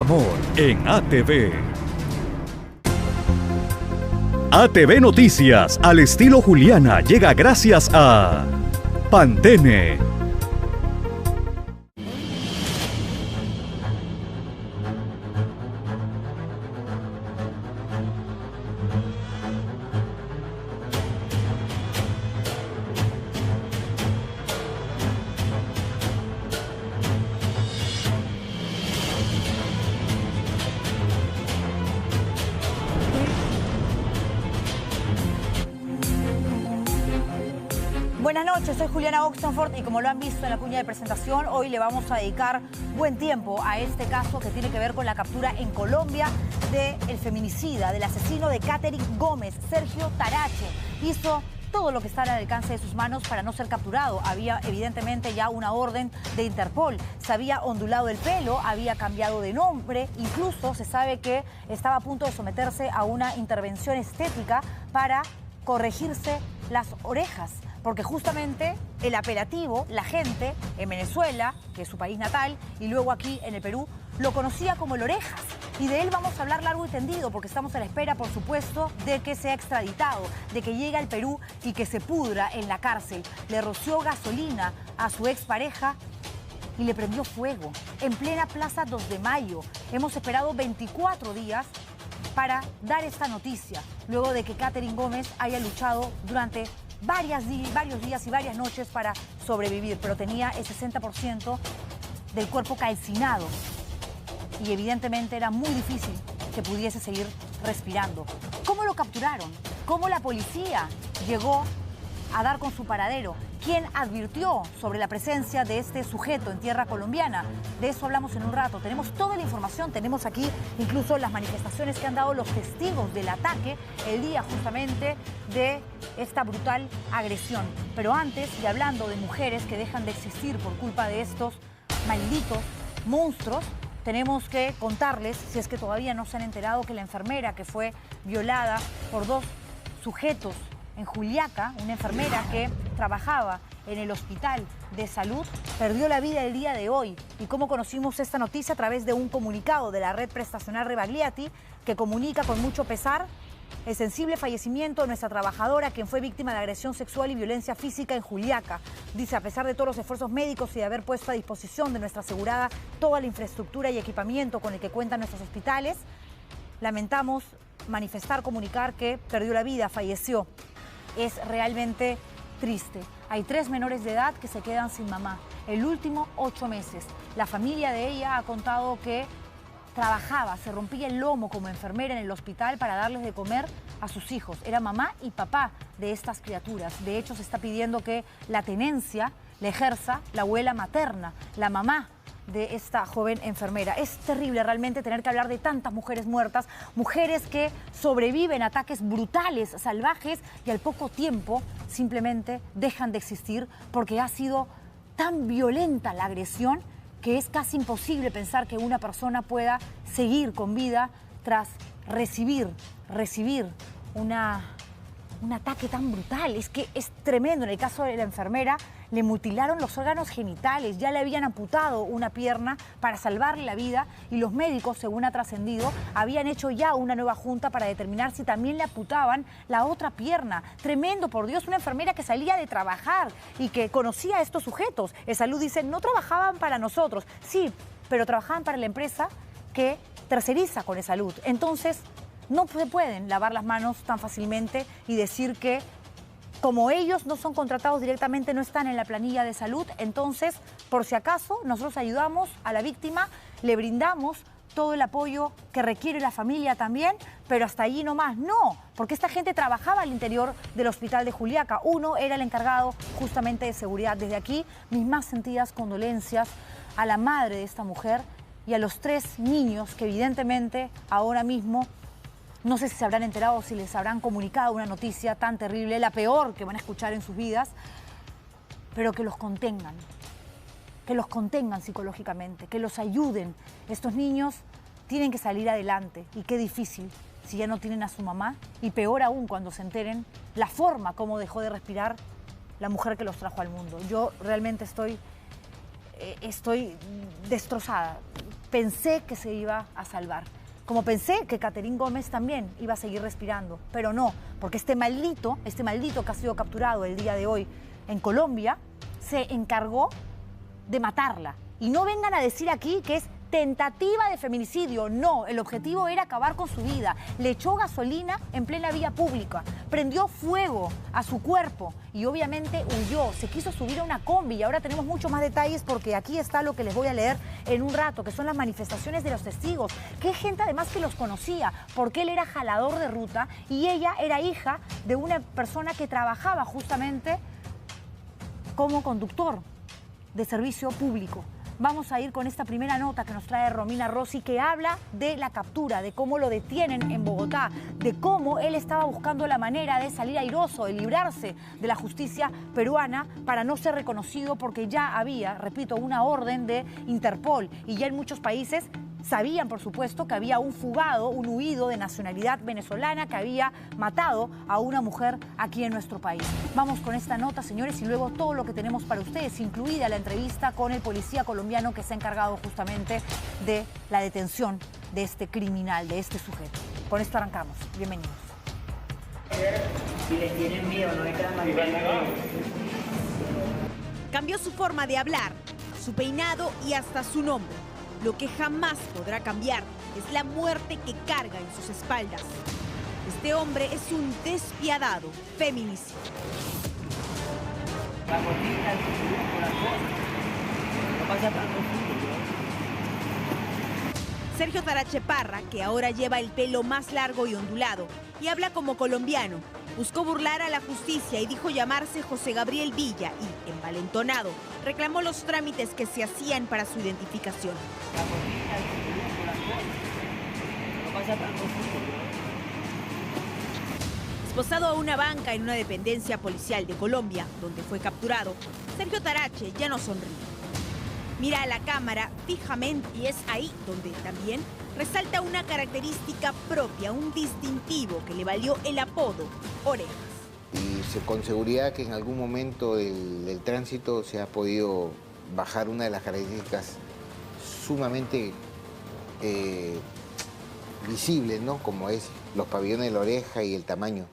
Amor en ATV. ATV Noticias, al estilo Juliana, llega gracias a Pantene. Buenas noches, soy Juliana Oxenford y como lo han visto en la cuña de presentación, hoy le vamos a dedicar buen tiempo a este caso que tiene que ver con la captura en Colombia del feminicida, del asesino de Katherine Gómez, Sergio Tarache. Hizo todo lo que está al alcance de sus manos para no ser capturado. Había evidentemente ya una orden de Interpol. Se había ondulado el pelo, había cambiado de nombre, incluso se sabe que estaba a punto de someterse a una intervención estética para corregirse las orejas, porque justamente el apelativo, la gente en Venezuela, que es su país natal, y luego aquí en el Perú, lo conocía como el Orejas. Y de él vamos a hablar largo y tendido, porque estamos a la espera, por supuesto, de que sea extraditado, de que llegue al Perú y que se pudra en la cárcel. Le roció gasolina a su expareja y le prendió fuego en plena Plaza 2 de Mayo. Hemos esperado 24 días para dar esta noticia, luego de que Katherine Gómez haya luchado durante varios días y varias noches para sobrevivir, pero tenía el 60% del cuerpo calcinado y evidentemente era muy difícil que pudiese seguir respirando. ¿Cómo lo capturaron? ¿Cómo la policía llegó a dar con su paradero? ¿Quién advirtió sobre la presencia de este sujeto en tierra colombiana? De eso hablamos en un rato. Tenemos toda la información, tenemos aquí incluso las manifestaciones que han dado los testigos del ataque el día justamente de esta brutal agresión. Pero antes, y hablando de mujeres que dejan de existir por culpa de estos malditos monstruos, tenemos que contarles, si es que todavía no se han enterado, que la enfermera que fue violada por dos sujetos en Juliaca, una enfermera que trabajaba en el Hospital de Salud, perdió la vida el día de hoy. ¿Y cómo conocimos esta noticia? A través de un comunicado de la red prestacional Rebagliati, que comunica con mucho pesar el sensible fallecimiento de nuestra trabajadora, quien fue víctima de agresión sexual y violencia física en Juliaca. Dice, a pesar de todos los esfuerzos médicos y de haber puesto a disposición de nuestra asegurada toda la infraestructura y equipamiento con el que cuentan nuestros hospitales, lamentamos comunicar que perdió la vida, falleció. Es realmente triste. Hay 3 menores de edad que se quedan sin mamá. El último 8 meses. La familia de ella ha contado que trabajaba, se rompía el lomo como enfermera en el hospital para darles de comer a sus hijos. Era mamá y papá de estas criaturas. De hecho, se está pidiendo que la tenencia la ejerza la abuela materna, la mamá de esta joven enfermera. Es terrible realmente tener que hablar de tantas mujeres muertas, mujeres que sobreviven a ataques brutales, salvajes, y al poco tiempo simplemente dejan de existir porque ha sido tan violenta la agresión que es casi imposible pensar que una persona pueda seguir con vida tras recibir un ataque tan brutal. Es que es tremendo. En el caso de la enfermera, le mutilaron los órganos genitales, ya le habían amputado una pierna para salvarle la vida y los médicos, según ha trascendido, habían hecho ya una nueva junta para determinar si también le amputaban la otra pierna. Tremendo, por Dios, una enfermera que salía de trabajar y que conocía a estos sujetos. El Salud dice, no trabajaban para nosotros. Sí, pero trabajaban para la empresa que terceriza con el Salud. Entonces, no se pueden lavar las manos tan fácilmente y decir que como ellos no son contratados directamente, no están en la planilla de Salud, entonces, por si acaso, nosotros ayudamos a la víctima, le brindamos todo el apoyo que requiere la familia también, pero hasta allí nomás. No, porque esta gente trabajaba al interior del hospital de Juliaca. Uno era el encargado justamente de seguridad. Desde aquí, mis más sentidas condolencias a la madre de esta mujer y a los 3 niños que evidentemente ahora mismo no sé si se habrán enterado, si les habrán comunicado una noticia tan terrible, la peor que van a escuchar en sus vidas, pero que los contengan psicológicamente, que los ayuden. Estos niños tienen que salir adelante y qué difícil si ya no tienen a su mamá y peor aún cuando se enteren la forma como dejó de respirar la mujer que los trajo al mundo. Yo realmente estoy destrozada. pensé que se iba a salvar. Como pensé que Catherine Gómez también iba a seguir respirando, pero no, porque este maldito que ha sido capturado el día de hoy en Colombia, se encargó de matarla. Y no vengan a decir aquí que es tentativa de feminicidio. No, el objetivo era acabar con su vida. Le echó gasolina en plena vía pública, prendió fuego a su cuerpo y obviamente huyó. Se quiso subir a una combi y ahora tenemos muchos más detalles porque aquí está lo que les voy a leer en un rato, que son las manifestaciones de los testigos, que es gente además que los conocía, porque él era jalador de ruta y ella era hija de una persona que trabajaba justamente como conductor de servicio público. Vamos a ir con esta primera nota que nos trae Romina Rossi, que habla de la captura, de cómo lo detienen en Bogotá, de cómo él estaba buscando la manera de salir airoso, de librarse de la justicia peruana para no ser reconocido, porque ya había, repito, una orden de Interpol y ya en muchos países sabían, por supuesto, que había un fugado, un huido de nacionalidad venezolana que había matado a una mujer aquí en nuestro país. Vamos con esta nota, señores, y luego todo lo que tenemos para ustedes, incluida la entrevista con el policía colombiano que se ha encargado justamente de la detención de este criminal, de este sujeto. Con esto arrancamos. Bienvenidos. Si les tienen miedo, no hay drama. Cambió su forma de hablar, su peinado y hasta su nombre. Lo que jamás podrá cambiar es la muerte que carga en sus espaldas. Este hombre es un despiadado feminicida. La gotita, el corazón. No pasa tanto frío. Sergio Tarache Parra, que ahora lleva el pelo más largo y ondulado y habla como colombiano, buscó burlar a la justicia y dijo llamarse José Gabriel Villa y, envalentonado, reclamó los trámites que se hacían para su identificación. La gotita, el corazón. No pasa tanto frío. Esposado a una banca en una dependencia policial de Colombia, donde fue capturado, Sergio Tarache ya no sonríe. Mira a la cámara fijamente y es ahí donde también resalta una característica propia, un distintivo que le valió el apodo Orejas. Y con seguridad que en algún momento del tránsito se ha podido bajar una de las características sumamente visibles, ¿no? Como es los pabellones de la oreja y el tamaño.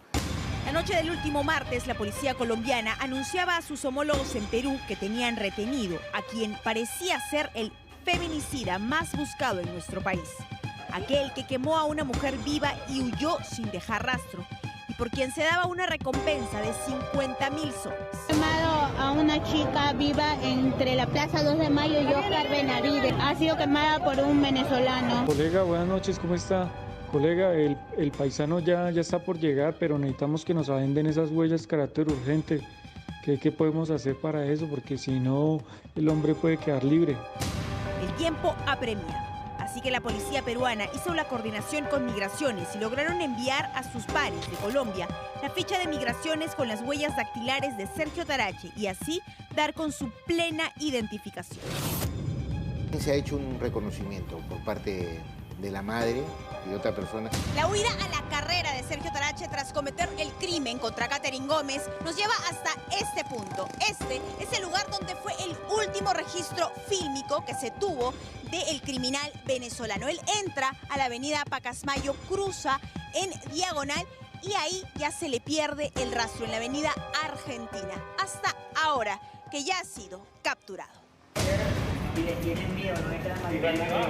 La noche del último martes, la policía colombiana anunciaba a sus homólogos en Perú que tenían retenido a quien parecía ser el feminicida más buscado en nuestro país. Aquel que quemó a una mujer viva y huyó sin dejar rastro, y por quien se daba una recompensa de 50.000 soles. Quemado a una chica viva entre la Plaza 2 de Mayo y Oscar Benavides. Ha sido quemada por un venezolano. Colega, buenas noches, ¿cómo está? Colega, el paisano ya está por llegar, pero necesitamos que nos agenden esas huellas de carácter urgente. ¿Qué podemos hacer para eso? Porque si no, el hombre puede quedar libre. El tiempo apremia, así que la policía peruana hizo la coordinación con Migraciones y lograron enviar a sus pares de Colombia la ficha de migraciones con las huellas dactilares de Sergio Tarache y así dar con su plena identificación. Se ha hecho un reconocimiento por parte de la madre y de otra persona. La huida a la carrera de Sergio Tarache tras cometer el crimen contra Catherine Gómez nos lleva hasta este punto. Este es el lugar donde fue el último registro fílmico que se tuvo del criminal venezolano. Él entra a la avenida Pacasmayo, cruza en diagonal y ahí ya se le pierde el rastro en la avenida Argentina. Hasta ahora que ya ha sido capturado. Si les tienen miedo, no hay drama.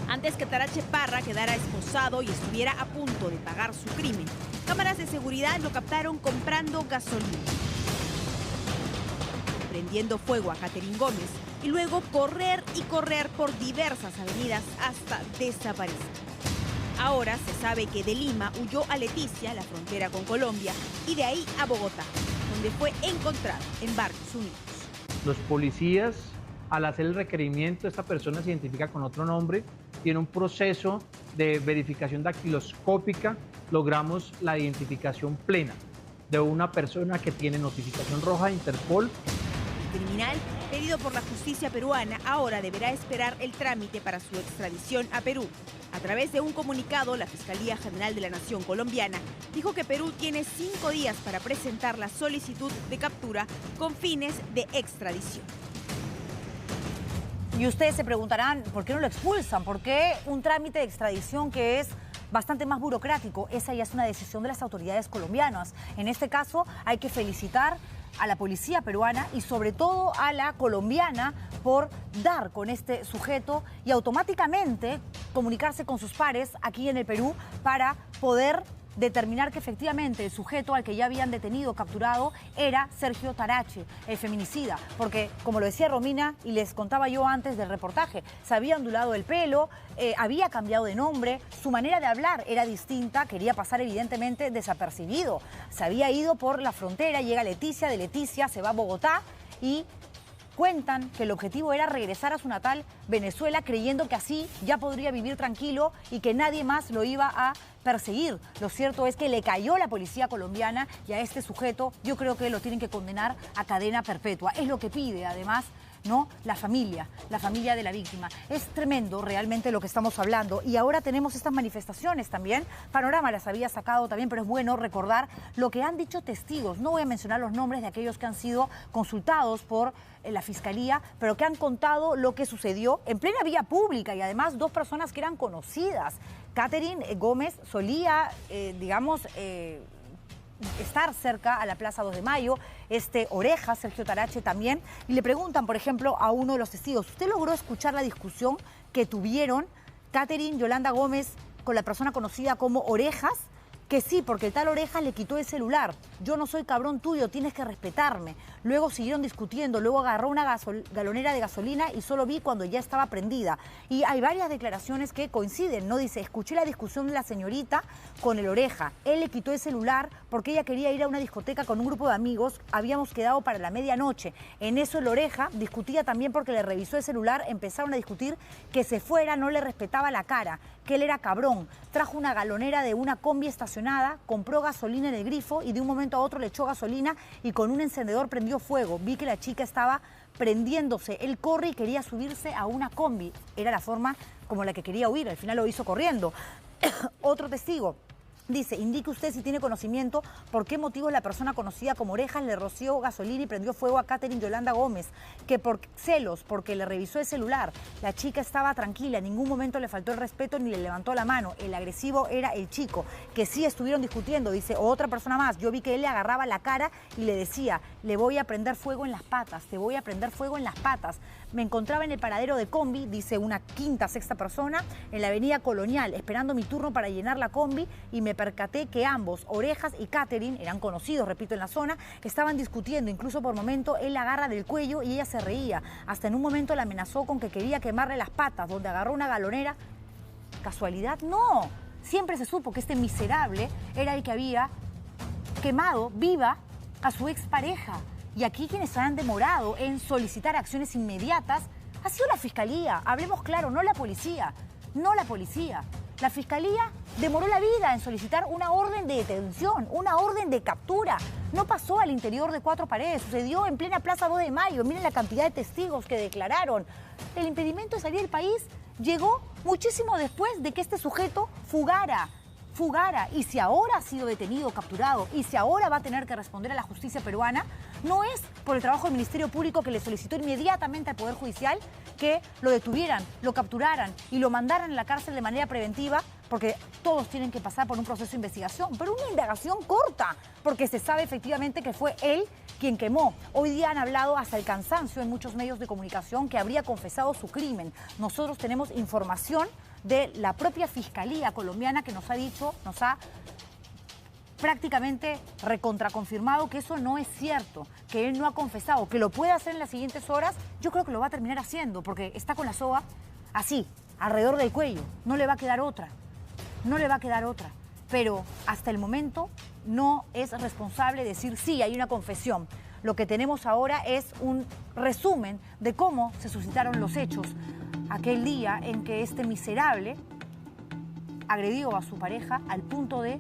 Antes que Tarache Parra quedara esposado y estuviera a punto de pagar su crimen, cámaras de seguridad lo captaron comprando gasolina, prendiendo fuego a Catherine Gómez y luego correr y correr por diversas avenidas hasta desaparecer. Ahora se sabe que de Lima huyó a Leticia, la frontera con Colombia, y de ahí a Bogotá, donde fue encontrado en Barrios Unidos. Los policías, al hacer el requerimiento, esta persona se identifica con otro nombre, tiene un proceso de verificación dactiloscópica, logramos la identificación plena de una persona que tiene notificación roja de Interpol. El criminal, pedido por la justicia peruana, ahora deberá esperar el trámite para su extradición a Perú. A través de un comunicado, la Fiscalía General de la Nación colombiana dijo que Perú tiene 5 días para presentar la solicitud de captura con fines de extradición. Y ustedes se preguntarán, ¿por qué no lo expulsan? ¿Por qué un trámite de extradición que es bastante más burocrático? Esa ya es una decisión de las autoridades colombianas. En este caso hay que felicitar a la policía peruana y sobre todo a la colombiana por dar con este sujeto y automáticamente comunicarse con sus pares aquí en el Perú para poder determinar que efectivamente el sujeto al que ya habían detenido, capturado, era Sergio Tarache, el feminicida. Porque, como lo decía Romina y les contaba yo antes del reportaje, se había ondulado el pelo, había cambiado de nombre, su manera de hablar era distinta, quería pasar evidentemente desapercibido. Se había ido por la frontera, llega Leticia, de Leticia se va a Bogotá y cuentan que el objetivo era regresar a su natal Venezuela, creyendo que así ya podría vivir tranquilo y que nadie más lo iba a perseguir. Lo cierto es que le cayó la policía colombiana y a este sujeto yo creo que lo tienen que condenar a cadena perpetua. Es lo que pide además, ¿no?, la familia de la víctima. Es tremendo realmente lo que estamos hablando y ahora tenemos estas manifestaciones también. Panorama las había sacado también, pero es bueno recordar lo que han dicho testigos. No voy a mencionar los nombres de aquellos que han sido consultados por la Fiscalía, pero que han contado lo que sucedió en plena vía pública y además dos personas que eran conocidas. Catherine Gómez solía, estar cerca a la Plaza 2 de Mayo, Oreja, Sergio Tarache también, y le preguntan, por ejemplo, a uno de los testigos, ¿usted logró escuchar la discusión que tuvieron Catherine Yolanda Gómez con la persona conocida como Orejas? Que sí, porque el tal Orejas le quitó el celular. Yo no soy cabrón tuyo, tienes que respetarme. Luego siguieron discutiendo, luego agarró una galonera de gasolina y solo vi cuando ya estaba prendida. Y hay varias declaraciones que coinciden, ¿no? Dice, escuché la discusión de la señorita con el Oreja. Él le quitó el celular porque ella quería ir a una discoteca con un grupo de amigos. Habíamos quedado para la medianoche. En eso el Oreja discutía también porque le revisó el celular. Empezaron a discutir que se fuera, no le respetaba la cara, que él era cabrón. Trajo una galonera de una combi estacionada, compró gasolina en el grifo y de un momento a otro le echó gasolina y con un encendedor prendió fuego. Vi que la chica estaba prendiéndose. Él corre y quería subirse a una combi. Era la forma como la que quería huir. Al final lo hizo corriendo. Otro testigo dice, indique usted si tiene conocimiento por qué motivo la persona conocida como Orejas le roció gasolina y prendió fuego a Catherine Yolanda Gómez, que por celos, porque le revisó el celular. La chica estaba tranquila, en ningún momento le faltó el respeto ni le levantó la mano. El agresivo era el chico, que sí estuvieron discutiendo. Dice, otra persona más, yo vi que él le agarraba la cara y le decía, le voy a prender fuego en las patas, te voy a prender fuego en las patas. Me encontraba en el paradero de combi, dice una quinta, sexta persona, en la avenida Colonial, esperando mi turno para llenar la combi y me percaté que ambos, Orejas y Catherine, eran conocidos, repito, en la zona, estaban discutiendo. Incluso por momento él la agarra del cuello y ella se reía. Hasta en un momento la amenazó con que quería quemarle las patas, donde agarró una galonera. ¿Casualidad? No. Siempre se supo que este miserable era el que había quemado viva a su expareja. Y aquí quienes han demorado en solicitar acciones inmediatas ha sido la Fiscalía. Hablemos claro, no la policía. No la policía. La Fiscalía demoró la vida en solicitar una orden de detención, una orden de captura. No pasó al interior de cuatro paredes, sucedió en plena Plaza 2 de Mayo. Miren la cantidad de testigos que declararon. El impedimento de salir del país llegó muchísimo después de que este sujeto fugara. Y si ahora ha sido detenido, capturado, y si ahora va a tener que responder a la justicia peruana, no es por el trabajo del Ministerio Público que le solicitó inmediatamente al Poder Judicial que lo detuvieran, lo capturaran y lo mandaran a la cárcel de manera preventiva, porque todos tienen que pasar por un proceso de investigación, pero una indagación corta, porque se sabe efectivamente que fue él quien quemó. Hoy día han hablado hasta el cansancio en muchos medios de comunicación que habría confesado su crimen. Nosotros tenemos información de la propia Fiscalía colombiana que nos ha dicho, nos ha prácticamente recontraconfirmado que eso no es cierto, que él no ha confesado, que lo puede hacer en las siguientes horas. Yo creo que lo va a terminar haciendo porque está con la soga así, alrededor del cuello. No le va a quedar otra, no le va a quedar otra. Pero hasta el momento no es responsable decir sí, hay una confesión. Lo que tenemos ahora es un resumen de cómo se suscitaron los hechos aquel día en que este miserable agredió a su pareja al punto de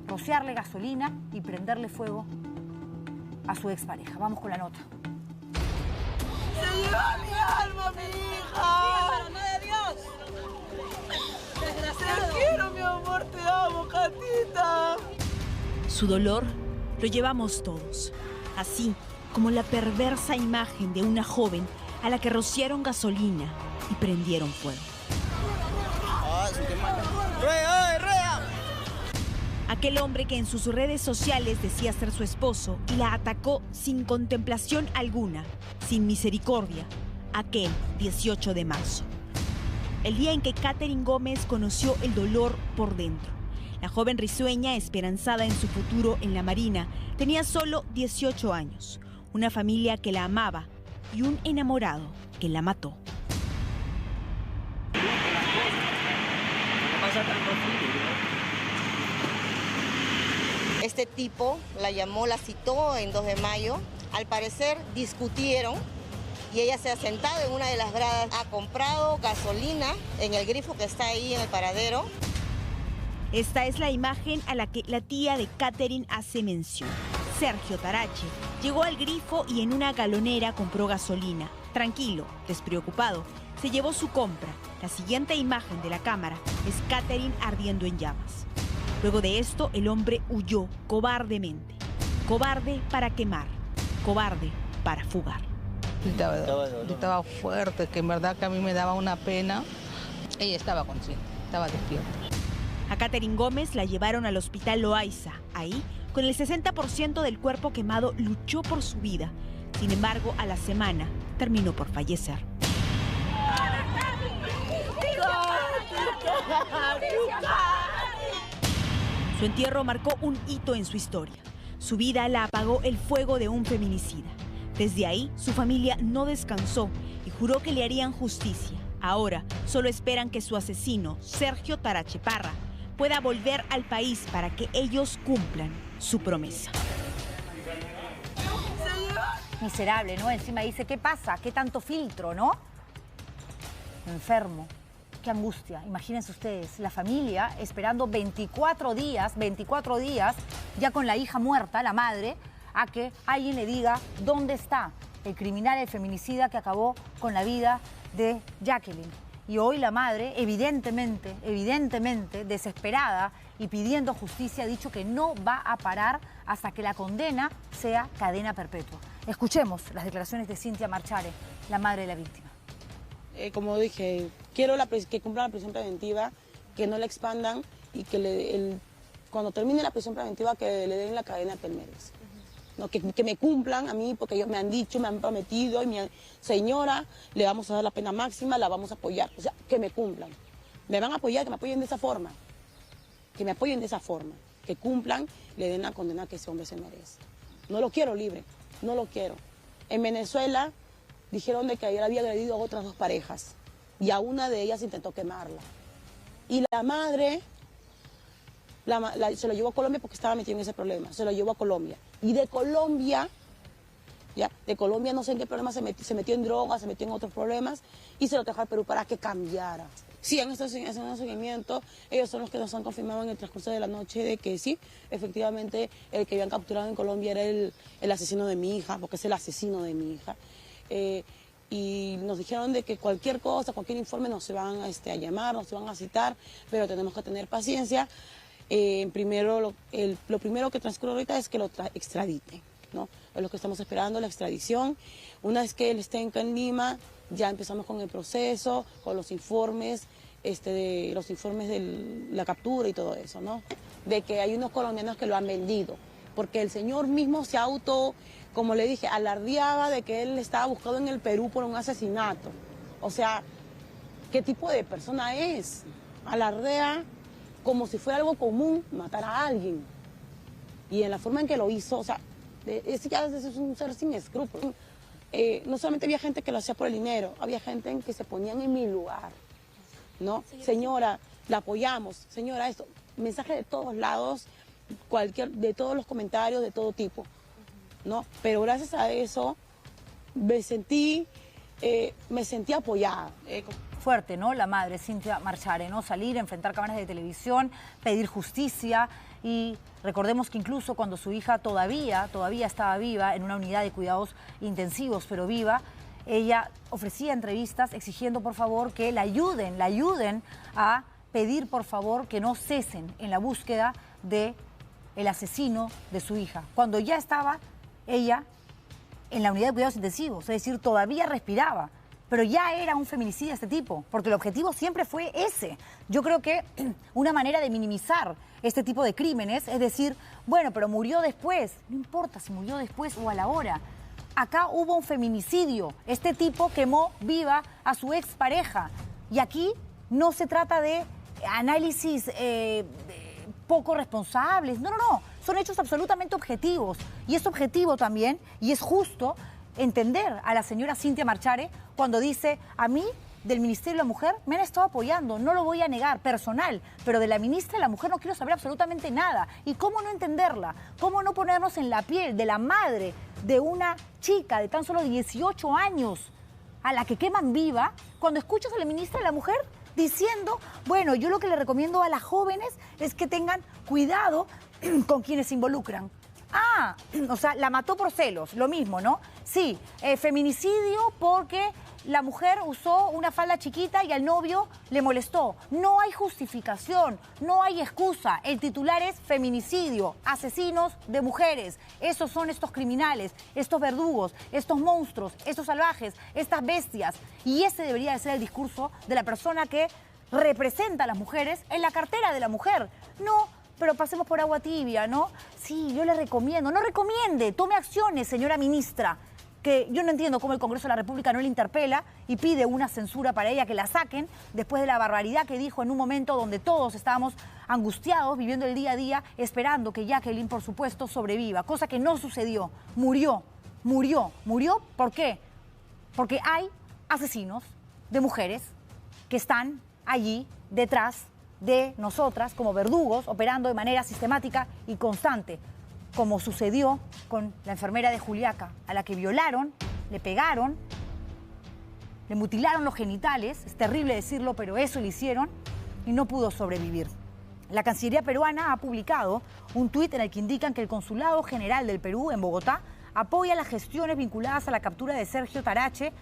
rociarle gasolina y prenderle fuego a su expareja. Vamos con la nota. ¡Se lleva mi alma, mi hija! ¡Para no de Dios! ¡Desgraciado! ¡Te quiero, mi amor! ¡Te amo, Catita! Su dolor lo llevamos todos, así como la perversa imagen de una joven a la que rociaron gasolina y prendieron fuego. Aquel hombre que en sus redes sociales decía ser su esposo y la atacó sin contemplación alguna, sin misericordia, aquel 18 de marzo. El día en que Katherine Gómez conoció el dolor por dentro. La joven risueña, esperanzada en su futuro en la Marina, tenía solo 18 años, una familia que la amaba y un enamorado que la mató. Este tipo la llamó, la citó en 2 de mayo. Al parecer discutieron y ella se ha sentado en una de las gradas. Ha comprado gasolina en el grifo que está ahí en el paradero. Esta es la imagen a la que la tía de Katherine hace mención. Sergio Tarache llegó al grifo y en una galonera compró gasolina. Tranquilo, despreocupado, se llevó su compra. La siguiente imagen de la cámara es Katherine ardiendo en llamas. Luego de esto, el hombre huyó cobardemente. Cobarde para quemar, cobarde para fugar. Estaba fuerte, que en verdad que a mí me daba una pena. Ella estaba consciente, estaba despierta. A Katherine Gómez la llevaron al hospital Loaiza. Ahí, con el 60% del cuerpo quemado, luchó por su vida. Sin embargo, a la semana terminó por fallecer. Su entierro marcó un hito en su historia. Su vida la apagó el fuego de un feminicida. Desde ahí, su familia no descansó y juró que le harían justicia. Ahora, solo esperan que su asesino, Sergio Tarache Parra, pueda volver al país para que ellos cumplan su promesa. Miserable, ¿no? Encima dice, ¿qué pasa? ¿Qué tanto filtro, no? Enfermo. Qué angustia. Imagínense ustedes, la familia esperando 24 días, ya con la hija muerta, la madre, a que alguien le diga dónde está el criminal, el feminicida que acabó con la vida de Jacqueline. Y hoy la madre, evidentemente, desesperada y pidiendo justicia, ha dicho que no va a parar hasta que la condena sea cadena perpetua. Escuchemos las declaraciones de Cintia Marchare, la madre de la víctima. Como dije, quiero que cumplan la prisión preventiva, que no la expandan y que cuando termine la prisión preventiva que le den la cadena que él merece. No, que me cumplan a mí, porque ellos me han dicho, me han prometido, y mi señora, le vamos a dar la pena máxima, la vamos a apoyar. O sea, que me cumplan. Me van a apoyar, que me apoyen de esa forma. Que me apoyen de esa forma. Que cumplan, le den la condena que ese hombre se merece. No lo quiero libre, no lo quiero. En Venezuela dijeron de que ayer había agredido a otras 2 parejas y a una de ellas intentó quemarla. Y la madre se lo llevó a Colombia porque estaba metido en ese problema, se lo llevó a Colombia. Y de Colombia no sé en qué problema se metió en drogas, se metió en otros problemas y se lo trajo al Perú para que cambiara. Sí, en este seguimiento, ellos son los que nos han confirmado en el transcurso de la noche de que sí, efectivamente, el que habían capturado en Colombia era el asesino de mi hija, porque es el asesino de mi hija. Y nos dijeron de que cualquier cosa, cualquier informe nos se van a llamar, nos se van a citar, pero tenemos que tener paciencia. Lo primero que transcurre ahorita es que lo extraditen, ¿no? Es lo que estamos esperando, la extradición. Una vez que él esté en Lima, ya empezamos con el proceso, con los informes de la captura y todo eso, ¿no? De que hay unos colombianos que lo han vendido, porque el señor mismo se como le dije, alardeaba de que él estaba buscado en el Perú por un asesinato. O sea, ¿qué tipo de persona es? Alardea como si fuera algo común matar a alguien. Y en la forma en que lo hizo, o sea, ya es un ser sin escrúpulos. No solamente había gente que lo hacía por el dinero, había gente en que se ponían en mi lugar, ¿no? Señora, la apoyamos, señora, esto, mensajes de todos lados, de todos los comentarios, de todo tipo, ¿no? Pero gracias a eso me sentí apoyada. Fuerte, ¿no? La madre, Cintia Marchare, ¿no? Salir, enfrentar cámaras de televisión, pedir justicia. Y recordemos que incluso cuando su hija todavía estaba viva, en una unidad de cuidados intensivos, pero viva, ella ofrecía entrevistas exigiendo, por favor, que la ayuden a pedir, por favor, que no cesen en la búsqueda del asesino de su hija. Cuando ya estaba ella en la unidad de cuidados intensivos, es decir, todavía respiraba. Pero ya era un feminicida este tipo, porque el objetivo siempre fue ese. Yo creo que una manera de minimizar este tipo de crímenes es decir, bueno, pero murió después. No importa si murió después o a la hora. Acá hubo un feminicidio. Este tipo quemó viva a su expareja. Y aquí no se trata de análisis poco responsables. No, no, no. Son hechos absolutamente objetivos. Y es objetivo también, y es justo, entender a la señora Cintia Marchare cuando dice, a mí del Ministerio de la Mujer me han estado apoyando, no lo voy a negar, personal, pero de la ministra de la Mujer no quiero saber absolutamente nada. ¿Y cómo no entenderla? ¿Cómo no ponernos en la piel de la madre de una chica de tan solo 18 años a la que queman viva cuando escuchas a la ministra de la Mujer diciendo, bueno, yo lo que le recomiendo a las jóvenes es que tengan cuidado con quienes se involucran? Ah, o sea, la mató por celos, lo mismo, ¿no? Sí, feminicidio porque la mujer usó una falda chiquita y al novio le molestó. No hay justificación, no hay excusa. El titular es feminicidio, asesinos de mujeres. Esos son estos criminales, estos verdugos, estos monstruos, estos salvajes, estas bestias. Y ese debería de ser el discurso de la persona que representa a las mujeres en la cartera de la mujer. No, pero pasemos por agua tibia, ¿no? Sí, yo le recomiendo. No recomiende, tome acciones, señora ministra. Que yo no entiendo cómo el Congreso de la República no le interpela y pide una censura para ella, que la saquen, después de la barbaridad que dijo en un momento donde todos estábamos angustiados, viviendo el día a día, esperando que Jacqueline, por supuesto, sobreviva, cosa que no sucedió. Murió. ¿Por qué? Porque hay asesinos de mujeres que están allí detrás de nosotras como verdugos, operando de manera sistemática y constante, como sucedió con la enfermera de Juliaca, a la que violaron, le pegaron, le mutilaron los genitales, es terrible decirlo, pero eso le hicieron y no pudo sobrevivir. La Cancillería peruana ha publicado un tuit en el que indican que el Consulado General del Perú en Bogotá apoya las gestiones vinculadas a la captura de Sergio Tarache,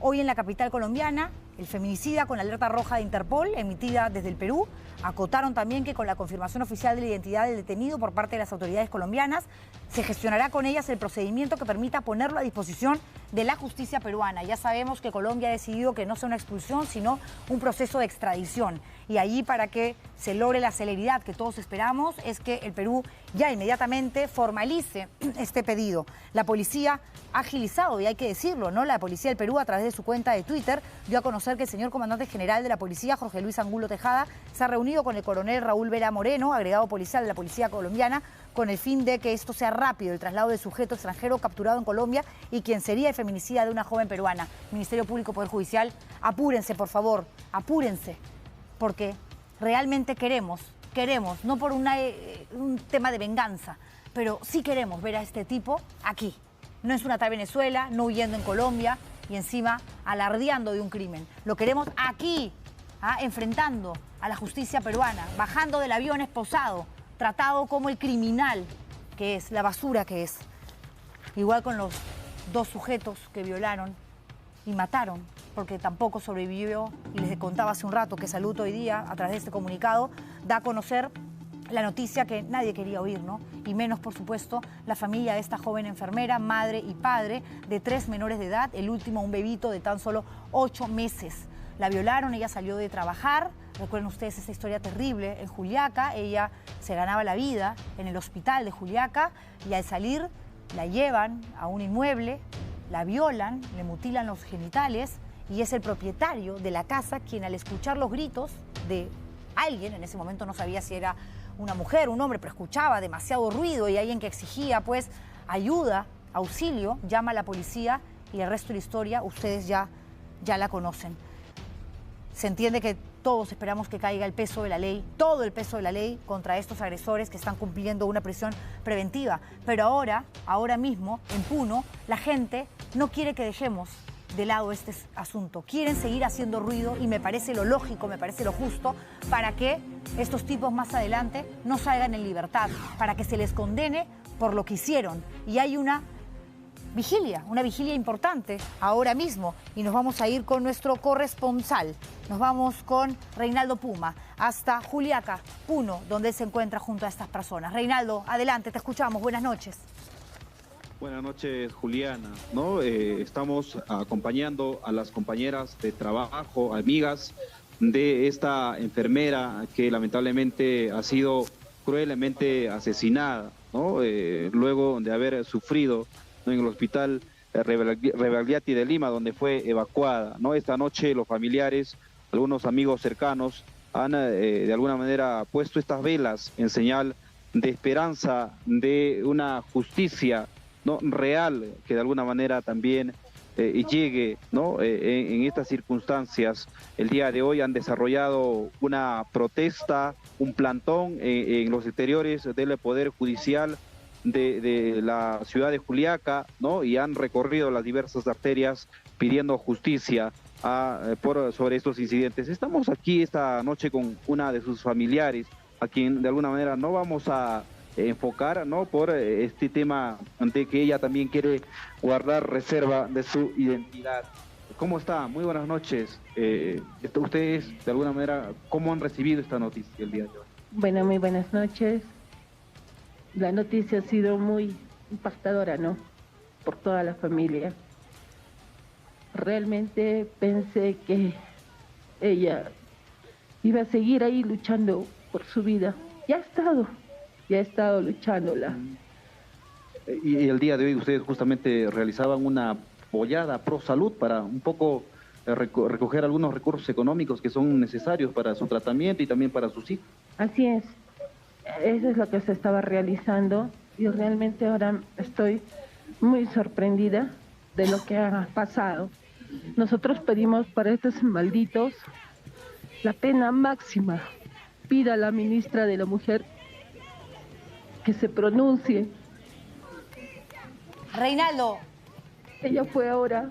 hoy en la capital colombiana. El feminicida con la alerta roja de Interpol emitida desde el Perú. Acotaron también que con la confirmación oficial de la identidad del detenido por parte de las autoridades colombianas, se gestionará con ellas el procedimiento que permita ponerlo a disposición de la justicia peruana. Ya sabemos que Colombia ha decidido que no sea una expulsión, sino un proceso de extradición. Y allí, para que se logre la celeridad que todos esperamos, es que el Perú ya inmediatamente formalice este pedido. La policía ha agilizado, y hay que decirlo, ¿no? La policía del Perú, a través de su cuenta de Twitter, dio a conocer que el señor comandante general de la policía, Jorge Luis Angulo Tejada, se ha reunido con el coronel Raúl Vera Moreno, agregado policial de la policía colombiana, con el fin de que esto sea rápido, el traslado del sujeto extranjero capturado en Colombia y quien sería el feminicida de una joven peruana. Ministerio Público, Poder Judicial, apúrense, por favor, apúrense, porque realmente queremos, no por un tema de venganza, pero sí queremos ver a este tipo aquí. No en su natal Venezuela, no huyendo en Colombia y encima alardeando de un crimen. Lo queremos aquí, enfrentando a la justicia peruana, bajando del avión esposado, tratado como el criminal que es, la basura que es. Igual con los dos sujetos que violaron y mataron, porque tampoco sobrevivió, y les contaba hace un rato que Salud hoy día, a través de este comunicado, da a conocer la noticia que nadie quería oír, ¿no? Y menos, por supuesto, la familia de esta joven enfermera, madre y padre de 3 menores de edad, el último un bebito de tan solo 8 meses. La violaron, ella salió de trabajar, recuerden ustedes esa historia terrible en Juliaca, ella se ganaba la vida en el hospital de Juliaca y al salir la llevan a un inmueble, la violan, le mutilan los genitales y es el propietario de la casa quien, al escuchar los gritos de alguien, en ese momento no sabía si era una mujer, un hombre, pero escuchaba demasiado ruido y alguien que exigía pues ayuda, auxilio, llama a la policía y el resto de la historia ustedes ya la conocen. Se entiende que todos esperamos que caiga el peso de la ley, todo el peso de la ley contra estos agresores que están cumpliendo una prisión preventiva. Pero ahora mismo, en Puno, la gente no quiere que dejemos de lado este asunto. Quieren seguir haciendo ruido y me parece lo lógico, me parece lo justo para que estos tipos más adelante no salgan en libertad, para que se les condene por lo que hicieron. Y hay una vigilia importante ahora mismo y nos vamos a ir con nuestro corresponsal. Nos vamos con Reinaldo Puma hasta Juliaca, Puno, donde él se encuentra junto a estas personas. Reinaldo, adelante, te escuchamos. Buenas noches. Buenas noches, Juliana. ¿No? Estamos acompañando a las compañeras de trabajo, amigas de esta enfermera que lamentablemente ha sido cruelmente asesinada, ¿no? Luego de haber sufrido, ¿no?, en el hospital Rebagliati de Lima, donde fue evacuada, ¿no? Esta noche los familiares, algunos amigos cercanos, han de alguna manera puesto estas velas en señal de esperanza, de una justicia, ¿no?, real, que de alguna manera también llegue, ¿no? En estas circunstancias. El día de hoy han desarrollado una protesta, un plantón en los exteriores del Poder Judicial de la ciudad de Juliaca, ¿no? Y han recorrido las diversas arterias pidiendo justicia sobre estos incidentes. Estamos aquí esta noche con una de sus familiares, a quien de alguna manera no vamos a enfocar, ¿no?, por este tema de que ella también quiere guardar reserva de su identidad. ¿Cómo está? Muy buenas noches. Ustedes, de alguna manera, ¿cómo han recibido esta noticia el día de hoy? Bueno, muy buenas noches. La noticia ha sido muy impactadora, ¿no?, por toda la familia. Realmente pensé que ella iba a seguir ahí luchando por su vida. Ya ha estado luchándola. Y el día de hoy ustedes justamente realizaban una pollada pro salud para un poco recoger algunos recursos económicos que son necesarios para su tratamiento y también para sus hijos. Así es. Eso es lo que se estaba realizando y realmente ahora estoy muy sorprendida de lo que ha pasado. Nosotros pedimos para estos malditos la pena máxima. Pida a la ministra de la Mujer que se pronuncie. Reinaldo. Ella fue ahora.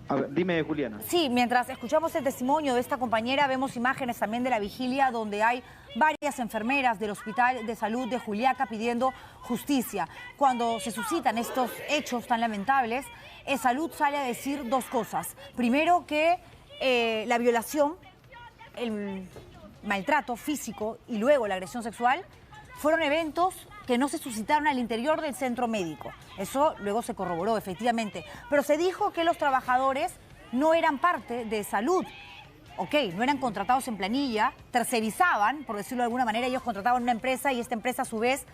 A ver, dime, Juliana. Sí, mientras escuchamos el testimonio de esta compañera, vemos imágenes también de la vigilia donde hay varias enfermeras del Hospital de Salud de Juliaca pidiendo justicia. Cuando se suscitan estos hechos tan lamentables, Salud sale a decir dos cosas. Primero, que la violación, el maltrato físico y luego la agresión sexual fueron eventos que no se suscitaron al interior del centro médico. Eso luego se corroboró, efectivamente. Pero se dijo que los trabajadores no eran parte de Salud. Ok, no eran contratados en planilla, tercerizaban, por decirlo de alguna manera, ellos contrataban una empresa y esta empresa a su vez,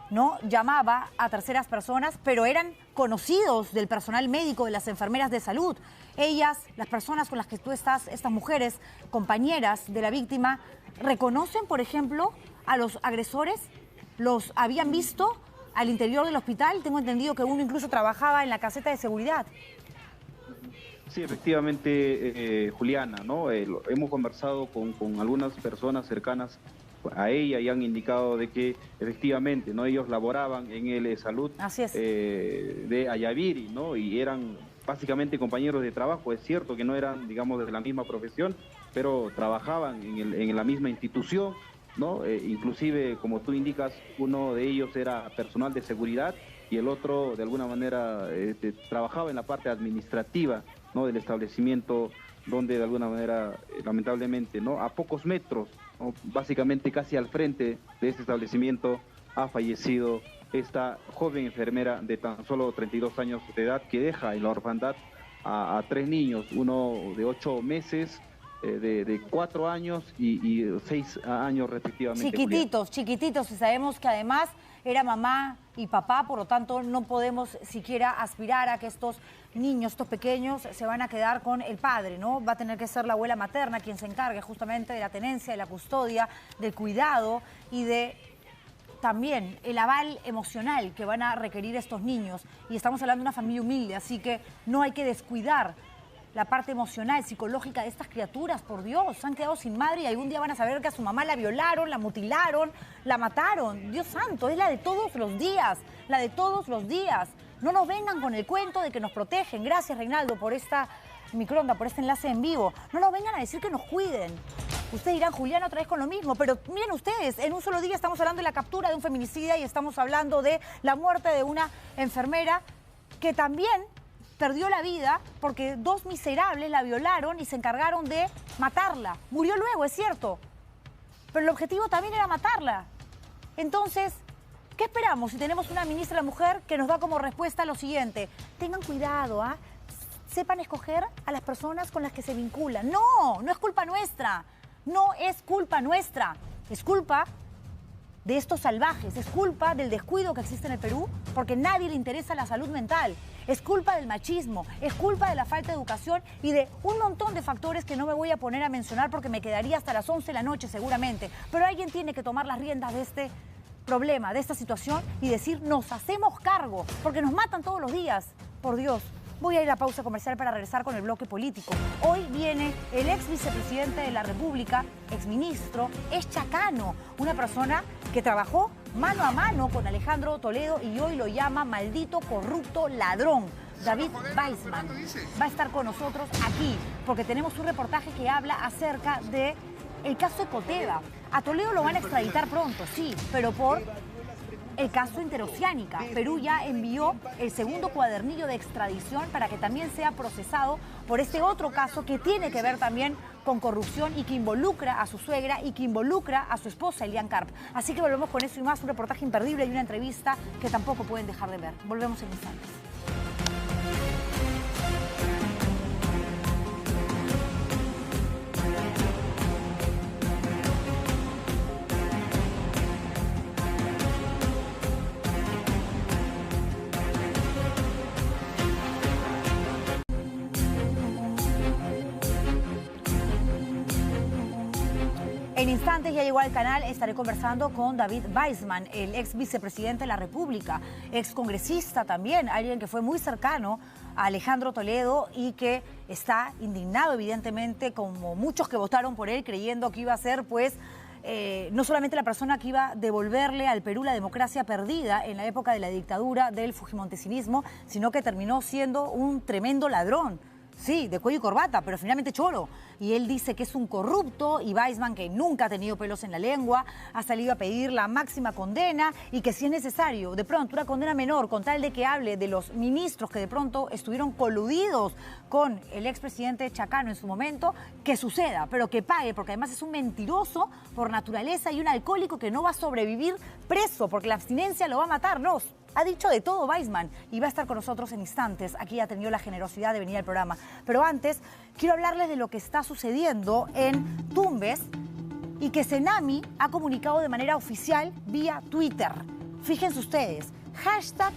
¿no?, llamaba a terceras personas, pero eran conocidos del personal médico, de las enfermeras de Salud. Ellas, las personas con las que tú estás, estas mujeres, compañeras de la víctima, ¿reconocen, por ejemplo, a los agresores? ¿Los habían visto al interior del hospital? Tengo entendido que uno incluso trabajaba en la caseta de seguridad. Sí, efectivamente, Juliana, ¿no? Hemos conversado con algunas personas cercanas a ella y han indicado de que efectivamente, ¿no?, ellos laboraban en el Salud de Ayaviri, ¿no?, y eran básicamente compañeros de trabajo. Es cierto que no eran, digamos, de la misma profesión, pero trabajaban en la misma institución, ¿no? Inclusive, como tú indicas, uno de ellos era personal de seguridad y el otro, de alguna manera, trabajaba en la parte administrativa, ¿no?, del establecimiento, donde de alguna manera, lamentablemente, ¿no?, a pocos metros, ¿no?, básicamente casi al frente de este establecimiento, ha fallecido esta joven enfermera de tan solo 32 años de edad, que deja en la orfandad a 3 niños, uno de 8 meses, de 4 años y 6 años respectivamente. Chiquititos, chiquititos, y sabemos que además era mamá y papá, por lo tanto no podemos siquiera aspirar a que estos niños, estos pequeños, se van a quedar con el padre, ¿no? Va a tener que ser la abuela materna quien se encargue justamente de la tenencia, de la custodia, del cuidado y de también el aval emocional que van a requerir estos niños. Y estamos hablando de una familia humilde, así que no hay que descuidar la parte emocional, psicológica de estas criaturas. Por Dios, han quedado sin madre y algún día van a saber que a su mamá la violaron, la mutilaron, la mataron. Dios santo, es la de todos los días, la de todos los días. No nos vengan con el cuento de que nos protegen. Gracias, Reinaldo, por esta microonda, por este enlace en vivo. No nos vengan a decir que nos cuiden. Ustedes dirán, Juliana, otra vez con lo mismo, pero miren ustedes, en un solo día estamos hablando de la captura de un feminicida y estamos hablando de la muerte de una enfermera que también perdió la vida porque 2 miserables la violaron y se encargaron de matarla. Murió luego, es cierto, pero el objetivo también era matarla. Entonces, ¿Qué esperamos si tenemos una ministra de la Mujer que nos da como respuesta lo siguiente? Tengan cuidado, ¿ah? Sepan escoger a las personas con las que se vinculan. No, no es culpa nuestra. No es culpa nuestra. Es culpa de estos salvajes. Es culpa del descuido que existe en el Perú porque nadie le interesa la salud mental. Es culpa del machismo, es culpa de la falta de educación y de un montón de factores que no me voy a poner a mencionar porque me quedaría hasta las 11 de la noche seguramente. Pero alguien tiene que tomar las riendas de este problema, de esta situación y decir, nos hacemos cargo, porque nos matan todos los días. Por Dios. Voy a ir a pausa comercial para regresar con el bloque político. Hoy viene el ex vicepresidente de la República, exministro, es Chacano, una persona que trabajó mano a mano con Alejandro Toledo y hoy lo llama maldito, corrupto, ladrón. David Weissman va a estar con nosotros aquí porque tenemos un reportaje que habla acerca de el caso de Coteva. A Toledo lo van a extraditar pronto, sí, pero por el caso Interoceánica. Perú ya envió el segundo cuadernillo de extradición para que también sea procesado por este otro caso que tiene que ver también con corrupción y que involucra a su suegra y que involucra a su esposa, Elian Karp. Así que volvemos con eso y más, un reportaje imperdible y una entrevista que tampoco pueden dejar de ver. Volvemos en instantes. En instantes ya llegó al canal, estaré conversando con David Weissman, el ex vicepresidente de la República, ex congresista también, alguien que fue muy cercano a Alejandro Toledo y que está indignado evidentemente, como muchos que votaron por él, creyendo que iba a ser pues no solamente la persona que iba a devolverle al Perú la democracia perdida en la época de la dictadura del fujimontesinismo, sino que terminó siendo un tremendo ladrón. Sí, de cuello y corbata, pero finalmente choro. Y él dice que es un corrupto y Weissman, que nunca ha tenido pelos en la lengua, ha salido a pedir la máxima condena y que si es necesario, de pronto una condena menor, con tal de que hable de los ministros que de pronto estuvieron coludidos con el expresidente Chacano en su momento, que suceda, pero que pague, porque además es un mentiroso por naturaleza y un alcohólico que no va a sobrevivir preso, porque la abstinencia lo va a matar, ¿no? Ha dicho de todo Weissman y va a estar con nosotros en instantes. Aquí ha tenido la generosidad de venir al programa. Pero antes, quiero hablarles de lo que está sucediendo en Tumbes y que Senami ha comunicado de manera oficial vía Twitter. Fíjense ustedes,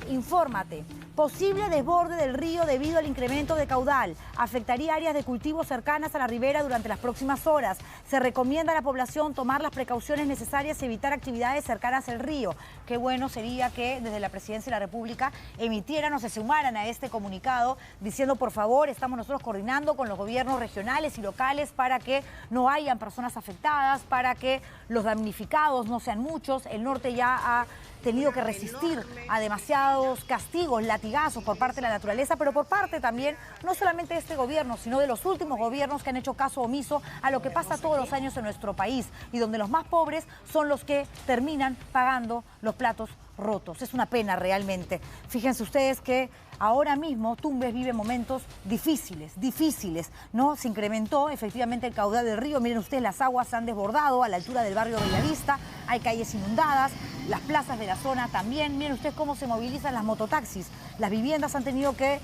#infórmate. Posible desborde del río debido al incremento de caudal. Afectaría áreas de cultivo cercanas a la ribera durante las próximas horas. Se recomienda a la población tomar las precauciones necesarias y evitar actividades cercanas al río. Qué bueno sería que desde la Presidencia de la República emitieran o se sumaran a este comunicado diciendo, por favor, estamos nosotros coordinando con los gobiernos regionales y locales para que no hayan personas afectadas, para que los damnificados no sean muchos. El norte ya ha tenido que resistir a demasiados castigos, latigazos por parte de la naturaleza, pero por parte también, no solamente de este gobierno, sino de los últimos gobiernos que han hecho caso omiso a lo que pasa todos los años en nuestro país y donde los más pobres son los que terminan pagando los platos rotos. Es una pena realmente. Fíjense ustedes que ahora mismo Tumbes vive momentos difíciles, ¿no? Se incrementó efectivamente el caudal del río. Miren ustedes, las aguas se han desbordado a la altura del barrio Bellavista, hay calles inundadas, las plazas de la zona también. Miren ustedes cómo se movilizan las mototaxis. Las viviendas han tenido que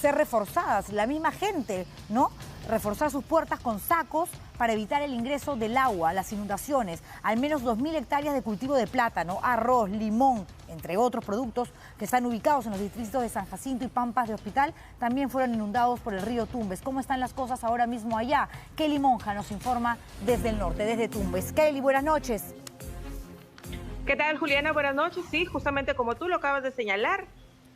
ser reforzadas, la misma gente, ¿no? Reforzar sus puertas con sacos para evitar el ingreso del agua, las inundaciones. Al menos 2.000 hectáreas de cultivo de plátano, arroz, limón, entre otros productos que están ubicados en los distritos de San Jacinto y Pampas de Hospital, también fueron inundados por el río Tumbes. ¿Cómo están las cosas ahora mismo allá? Kelly Monja nos informa desde el norte, desde Tumbes. Kelly, buenas noches. ¿Qué tal, Juliana? Buenas noches. Sí, justamente como tú lo acabas de señalar,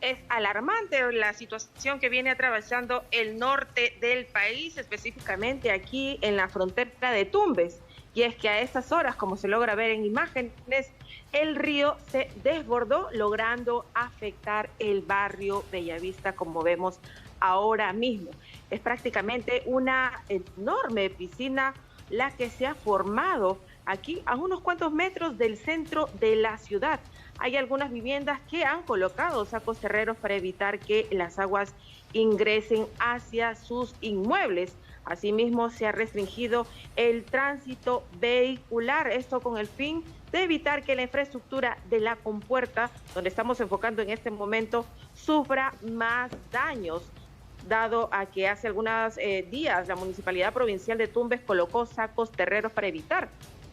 es alarmante la situación que viene atravesando el norte del país, específicamente aquí en la frontera de Tumbes. Y es que a estas horas, como se logra ver en imágenes, el río se desbordó, logrando afectar el barrio Bellavista, como vemos ahora mismo. Es prácticamente una enorme piscina la que se ha formado aquí a unos cuantos metros del centro de la ciudad. Hay algunas viviendas que han colocado sacos terreros para evitar que las aguas ingresen hacia sus inmuebles. Asimismo, se ha restringido el tránsito vehicular, esto con el fin de evitar que la infraestructura de la compuerta, donde estamos enfocando en este momento, sufra más daños, dado a que hace algunos días la Municipalidad Provincial de Tumbes colocó sacos terreros para evitar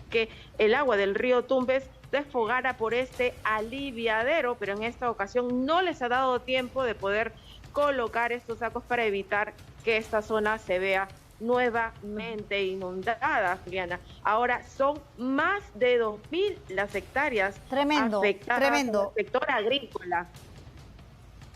que el agua del río Tumbes desfogara por este aliviadero, pero en esta ocasión no les ha dado tiempo de poder colocar estos sacos para evitar que esta zona se vea nuevamente inundada, Juliana. Ahora son más de 2.000 las hectáreas afectadas en el sector agrícola.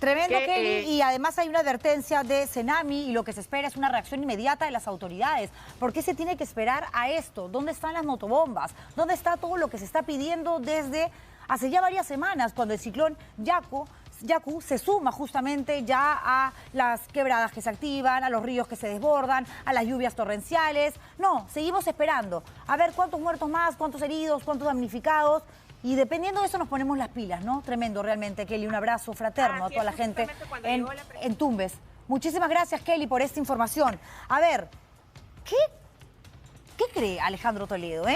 Tremendo, Kelly, y además hay una advertencia de Cenami y lo que se espera es una reacción inmediata de las autoridades. ¿Por qué se tiene que esperar a esto? ¿Dónde están las motobombas? ¿Dónde está todo lo que se está pidiendo desde hace ya varias semanas, cuando el ciclón Yaku se suma justamente ya a las quebradas que se activan, a los ríos que se desbordan, a las lluvias torrenciales? No, seguimos esperando. A ver cuántos muertos más, cuántos heridos, cuántos damnificados. Y dependiendo de eso nos ponemos las pilas, ¿no? Tremendo realmente, Kelly. Un abrazo fraterno a toda la gente en Tumbes. Muchísimas gracias, Kelly, por esta información. A ver, ¿qué cree Alejandro Toledo,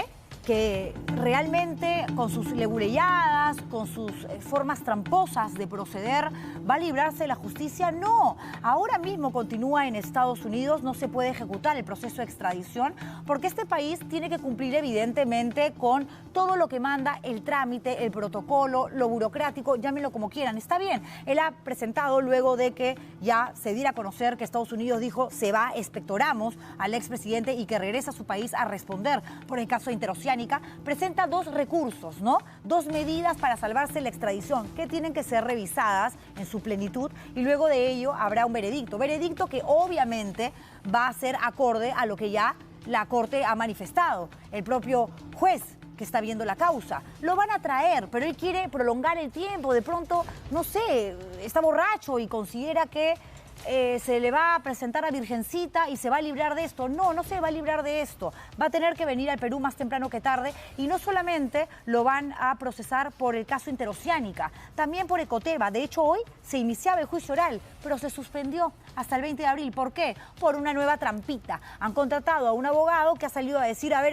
que realmente con sus leguleyadas, con sus formas tramposas de proceder, va a librarse de la justicia? No, ahora mismo continúa en Estados Unidos, no se puede ejecutar el proceso de extradición porque este país tiene que cumplir evidentemente con todo lo que manda el trámite, el protocolo, lo burocrático, llámenlo como quieran. Está bien, él ha presentado luego de que ya se diera a conocer que Estados Unidos dijo se va, expectoramos al expresidente y que regresa a su país a responder por el caso de Interoceánica, presenta 2 recursos, ¿no? 2 medidas para salvarse la extradición que tienen que ser revisadas en su plenitud y luego de ello habrá un veredicto. Veredicto que obviamente va a ser acorde a lo que ya la Corte ha manifestado. El propio juez que está viendo la causa. Lo van a traer, pero él quiere prolongar el tiempo. De pronto, no sé, está borracho y considera que se le va a presentar a Virgencita y se va a librar de esto. No, no se va a librar de esto. Va a tener que venir al Perú más temprano que tarde y no solamente lo van a procesar por el caso Interoceánica, también por Ecoteva. De hecho, hoy se iniciaba el juicio oral, pero se suspendió hasta el 20 de abril. ¿Por qué? Por una nueva trampita. Han contratado a un abogado que ha salido a decir, a ver,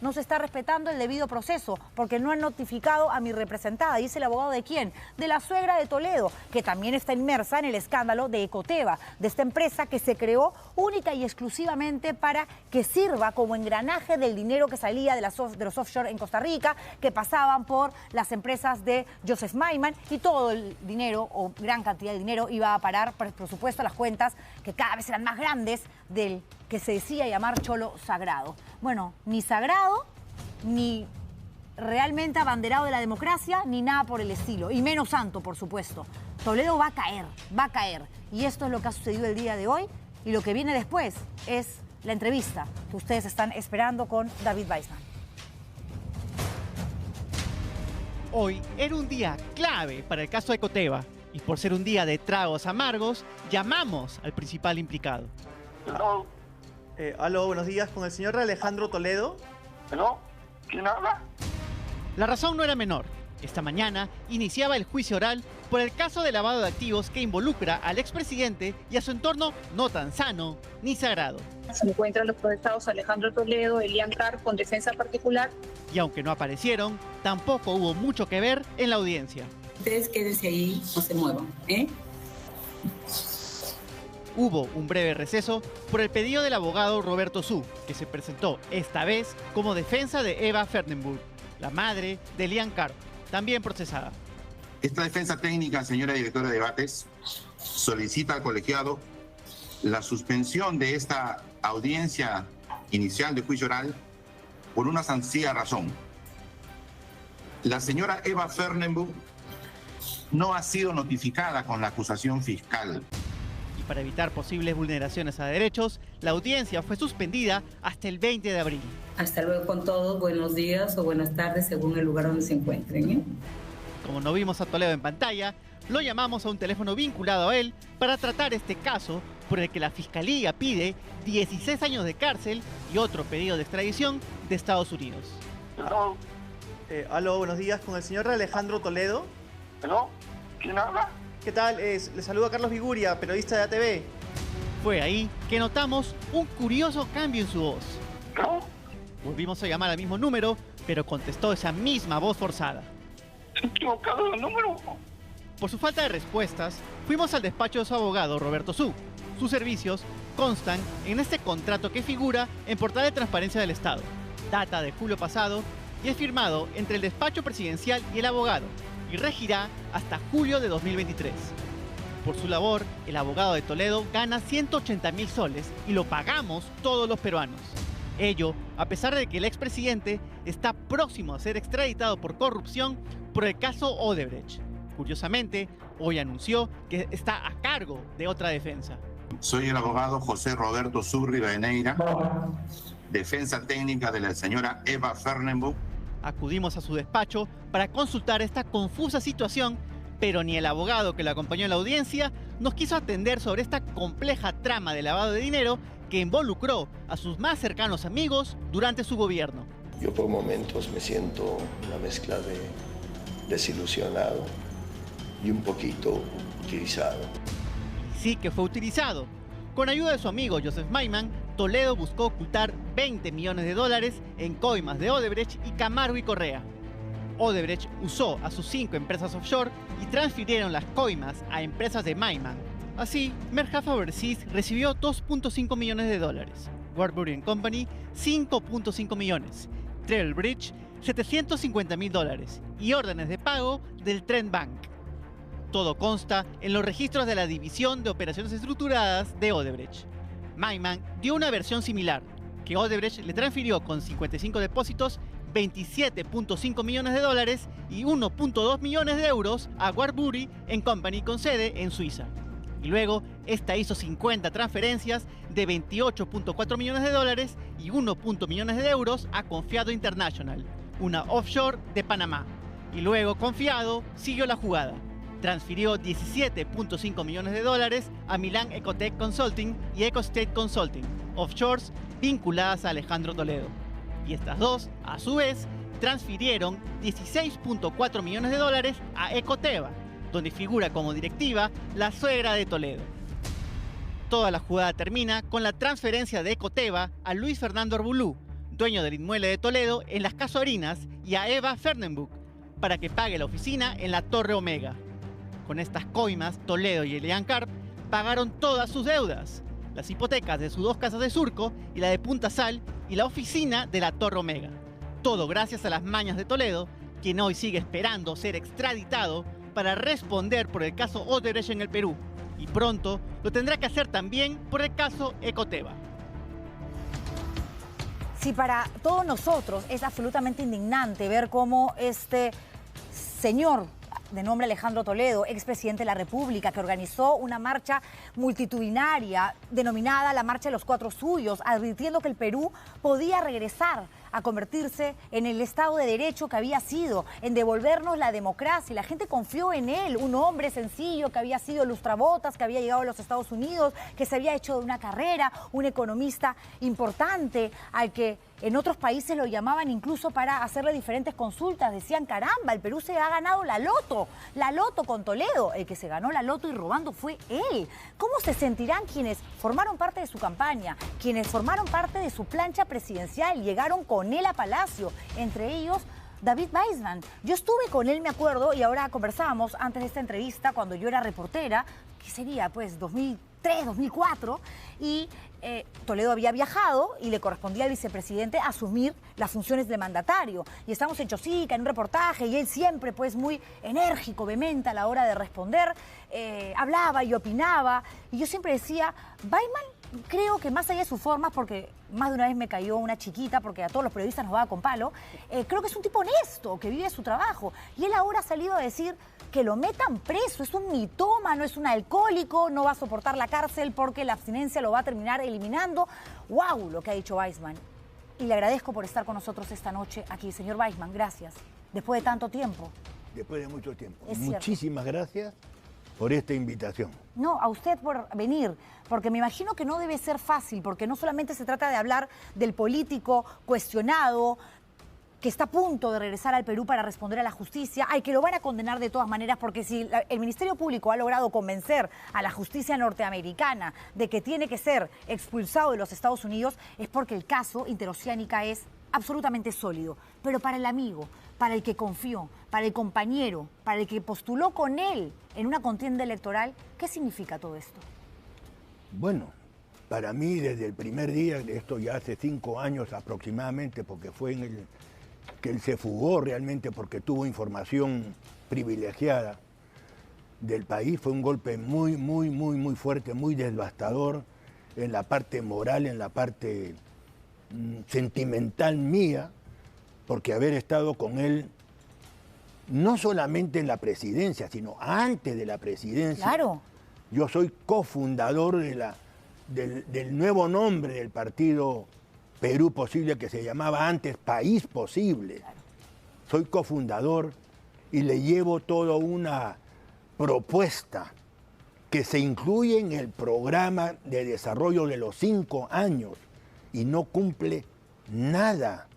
no se está respetando el debido proceso porque no han notificado a mi representada. ¿Y es el abogado de quién? De la suegra de Toledo, que también está inmersa en el escándalo de Ecoteva, de esta empresa que se creó única y exclusivamente para que sirva como engranaje del dinero que salía de los offshore en Costa Rica, que pasaban por las empresas de Joseph Maiman, y todo el dinero, o gran cantidad de dinero, iba a parar, por supuesto, a las cuentas que cada vez eran más grandes del que se decía llamar Cholo Sagrado. Bueno, ni sagrado, ni realmente abanderado de la democracia, ni nada por el estilo, y menos santo, por supuesto. Toledo va a caer. Y esto es lo que ha sucedido el día de hoy, y lo que viene después es la entrevista que ustedes están esperando con David Weissman. Hoy era un día clave para el caso de Ecoteva, y por ser un día de tragos amargos, llamamos al principal implicado. Aló. Aló, buenos días, con el señor Alejandro Toledo. ¿Aló? ¿Quién habla? La razón no era menor. Esta mañana iniciaba el juicio oral por el caso de lavado de activos que involucra al expresidente y a su entorno no tan sano ni sagrado. Se encuentran los procesados Alejandro Toledo, Elian Carr, con defensa particular. Y aunque no aparecieron, tampoco hubo mucho que ver en la audiencia. Ustedes quédense ahí, no se muevan, Hubo un breve receso por el pedido del abogado Roberto Su, que se presentó esta vez como defensa de Eva Fernenburg, la madre de Elian Carr, también procesada. Esta defensa técnica, señora directora de debates, solicita al colegiado la suspensión de esta audiencia inicial de juicio oral por una sencilla razón. La señora Eva Fernenburg no ha sido notificada con la acusación fiscal. Y para evitar posibles vulneraciones a derechos, la audiencia fue suspendida hasta el 20 de abril. Hasta luego con todos, buenos días o buenas tardes según el lugar donde se encuentren. Como no vimos a Toledo en pantalla, lo llamamos a un teléfono vinculado a él para tratar este caso por el que la Fiscalía pide 16 años de cárcel y otro pedido de extradición de Estados Unidos. ¿Aló? Aló, buenos días, con el señor Alejandro Toledo. ¿Aló? ¿Quién habla? ¿Qué tal? Le saluda Carlos Viguria, periodista de ATV. Fue ahí que notamos un curioso cambio en su voz. Volvimos a llamar al mismo número, pero contestó esa misma voz forzada. ¿Equivocado el número? Por su falta de respuestas, fuimos al despacho de su abogado, Roberto Su. Sus servicios constan en este contrato que figura en Portal de Transparencia del Estado. Data de julio pasado y es firmado entre el despacho presidencial y el abogado y regirá hasta julio de 2023. Por su labor, el abogado de Toledo gana 180.000 soles y lo pagamos todos los peruanos. Ello, a pesar de que el expresidente está próximo a ser extraditado por corrupción por el caso Odebrecht. Curiosamente, hoy anunció que está a cargo de otra defensa. Soy el abogado José Roberto Su Rivadeneira, defensa técnica de la señora Eva Fernenbuch. Acudimos a su despacho para consultar esta confusa situación, pero ni el abogado que lo acompañó en la audiencia nos quiso atender sobre esta compleja trama de lavado de dinero que involucró a sus más cercanos amigos durante su gobierno. Yo por momentos me siento una mezcla de desilusionado y un poquito utilizado. Sí que fue utilizado. Con ayuda de su amigo Joseph Maiman, Toledo buscó ocultar $20 millones en coimas de Odebrecht y Camargo y Correa. Odebrecht usó a sus 5 empresas offshore y transfirieron las coimas a empresas de Maiman. Así, Mercaf Overseas recibió $2.5 millones, Warburg Company 5.5 millones, Trailbridge $750.000 y órdenes de pago del Trend Bank. Todo consta en los registros de la División de Operaciones Estructuradas de Odebrecht. Maiman dio una versión similar, que Odebrecht le transfirió con 55 depósitos $27.5 millones y 1.2 millones de euros a Warburg Company con sede en Suiza. Y luego, esta hizo 50 transferencias de $28.4 millones y 1 millones de euros a Confiado International, una offshore de Panamá. Y luego Confiado siguió la jugada. Transfirió $17.5 millones a Milan Ecotech Consulting y EcoState Consulting, offshores vinculadas a Alejandro Toledo. Y estas dos, a su vez, transfirieron $16.4 millones a Ecoteva, donde figura como directiva la suegra de Toledo. Toda la jugada termina con la transferencia de Ecoteva a Luis Fernando Arbulú, dueño del inmueble de Toledo en Las Casuarinas, y a Eva Fernenbuch, para que pague la oficina en la Torre Omega. Con estas coimas, Toledo y Elian Carp pagaron todas sus deudas, las hipotecas de sus 2 casas de Surco y la de Punta Sal y la oficina de la Torre Omega. Todo gracias a las mañas de Toledo, quien hoy sigue esperando ser extraditado para responder por el caso Odebrecht en el Perú. Y pronto lo tendrá que hacer también por el caso Ecoteva. Sí, para todos nosotros es absolutamente indignante ver cómo este señor de nombre Alejandro Toledo, expresidente de la República, que organizó una marcha multitudinaria denominada la Marcha de los Cuatro Suyos, advirtiendo que el Perú podía regresar a convertirse en el Estado de Derecho que había sido, en devolvernos la democracia. La gente confió en él, un hombre sencillo que había sido lustrabotas, que había llegado a los Estados Unidos, que se había hecho de una carrera, un economista importante, al que en otros países lo llamaban incluso para hacerle diferentes consultas. Decían, caramba, el Perú se ha ganado la loto con Toledo. El que se ganó la loto y robando fue él. ¿Cómo se sentirán quienes formaron parte de su campaña, quienes formaron parte de su plancha presidencial, llegaron con él a Palacio, entre ellos David Weissman? Yo estuve con él, me acuerdo, y ahora conversábamos antes de esta entrevista, cuando yo era reportera, que sería pues 2003, 2004, y Toledo había viajado y le correspondía al vicepresidente asumir las funciones de mandatario. Y estamos en Chosica, en un reportaje, y él siempre pues muy enérgico, vehemente a la hora de responder, hablaba y opinaba, y yo siempre decía, Weissman, creo que más allá de sus formas, porque más de una vez me cayó una chiquita, porque a todos los periodistas nos va con palo, creo que es un tipo honesto, que vive su trabajo. Y él ahora ha salido a decir que lo metan preso, es un mitómano, es un alcohólico, no va a soportar la cárcel porque la abstinencia lo va a terminar eliminando. ¡Wow! Lo que ha dicho Weissman. Y le agradezco por estar con nosotros esta noche aquí. Señor Weissman, gracias. Después de tanto tiempo. Después de mucho tiempo. Es Muchísimas gracias por esta invitación. No, a usted por venir, porque me imagino que no debe ser fácil, porque no solamente se trata de hablar del político cuestionado, que está a punto de regresar al Perú para responder a la justicia, al que lo van a condenar de todas maneras, porque si el Ministerio Público ha logrado convencer a la justicia norteamericana de que tiene que ser expulsado de los Estados Unidos, es porque el caso Interoceánica es absolutamente sólido. Pero para el amigo, para el que confió, para el compañero, para el que postuló con él en una contienda electoral, ¿qué significa todo esto? Bueno, para mí desde el primer día, esto ya hace 5 años aproximadamente, porque fue en el que él se fugó realmente porque tuvo información privilegiada del país, fue un golpe muy fuerte, muy devastador en la parte moral, en la parte sentimental mía, porque haber estado con él no solamente en la presidencia, sino antes de la presidencia. Claro. Yo soy cofundador del nuevo nombre del partido Perú Posible, que se llamaba antes País Posible. Soy cofundador y le llevo toda una propuesta que se incluye en el programa de desarrollo de los 5 años y no cumple nada.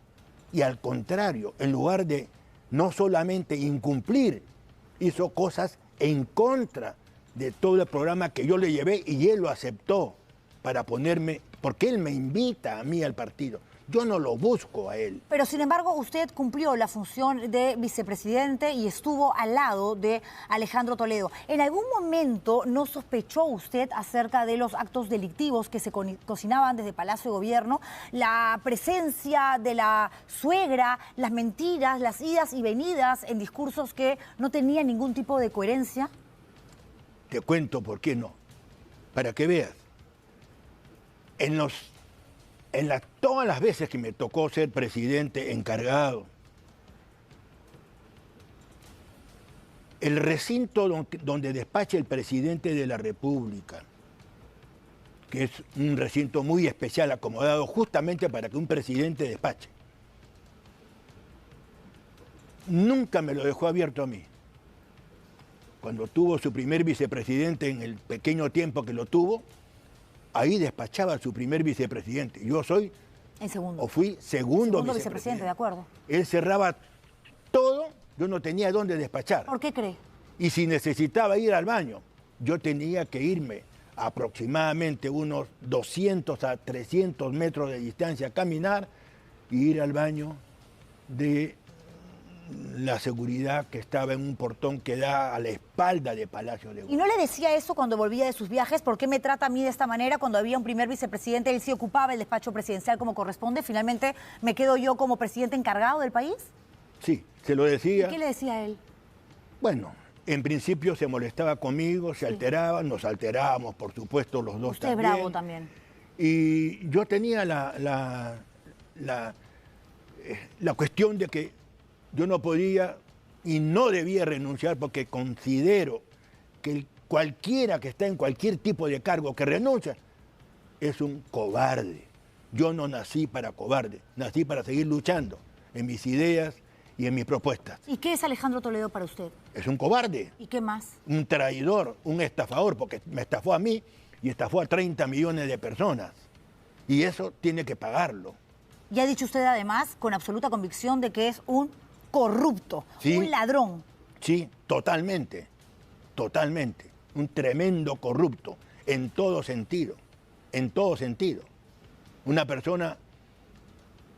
Y al contrario, en lugar de no solamente incumplir, hizo cosas en contra de todo el programa que yo le llevé y él lo aceptó para ponerme, porque él me invita a mí al partido. Yo no lo busco a él. Pero sin embargo, usted cumplió la función de vicepresidente y estuvo al lado de Alejandro Toledo. ¿En algún momento no sospechó usted acerca de los actos delictivos que se cocinaban desde Palacio de Gobierno? La presencia de la suegra, las mentiras, las idas y venidas en discursos que no tenían ningún tipo de coherencia. Te cuento por qué no. Para que veas. Todas las veces que me tocó ser presidente encargado, el recinto donde despacha el presidente de la República, que es un recinto muy especial, acomodado justamente para que un presidente despache, nunca me lo dejó abierto a mí. Cuando tuvo su primer vicepresidente, en el pequeño tiempo que lo tuvo, ahí despachaba a su primer vicepresidente. Yo soy, en segundo. o fui segundo vicepresidente, de acuerdo. Él cerraba todo, yo no tenía dónde despachar. ¿Por qué cree? Y si necesitaba ir al baño, yo tenía que irme aproximadamente unos 200 a 300 metros de distancia a caminar y ir al baño de la seguridad que estaba en un portón que da a la espalda de Palacio de Gobierno. ¿Y no le decía eso cuando volvía de sus viajes? ¿Por qué me trata a mí de esta manera? Cuando había un primer vicepresidente, él sí ocupaba el despacho presidencial como corresponde. Finalmente, ¿me quedo yo como presidente encargado del país? Sí, se lo decía. ¿Y qué le decía a él? Bueno, en principio se molestaba conmigo, se alteraba, nos alterábamos, por supuesto, los dos Usted también. es bravo también. Y yo tenía la cuestión de que yo no podía y no debía renunciar porque considero que cualquiera que está en cualquier tipo de cargo que renuncia es un cobarde. Yo no nací para cobarde, nací para seguir luchando en mis ideas y en mis propuestas. ¿Y qué es Alejandro Toledo para usted? Es un cobarde. ¿Y qué más? Un traidor, un estafador, porque me estafó a mí y estafó a 30 millones de personas. Y eso tiene que pagarlo. Y ha dicho usted además con absoluta convicción de que es un corrupto, sí, un ladrón. Sí, totalmente, totalmente. Un tremendo corrupto, en todo sentido, en todo sentido. Una persona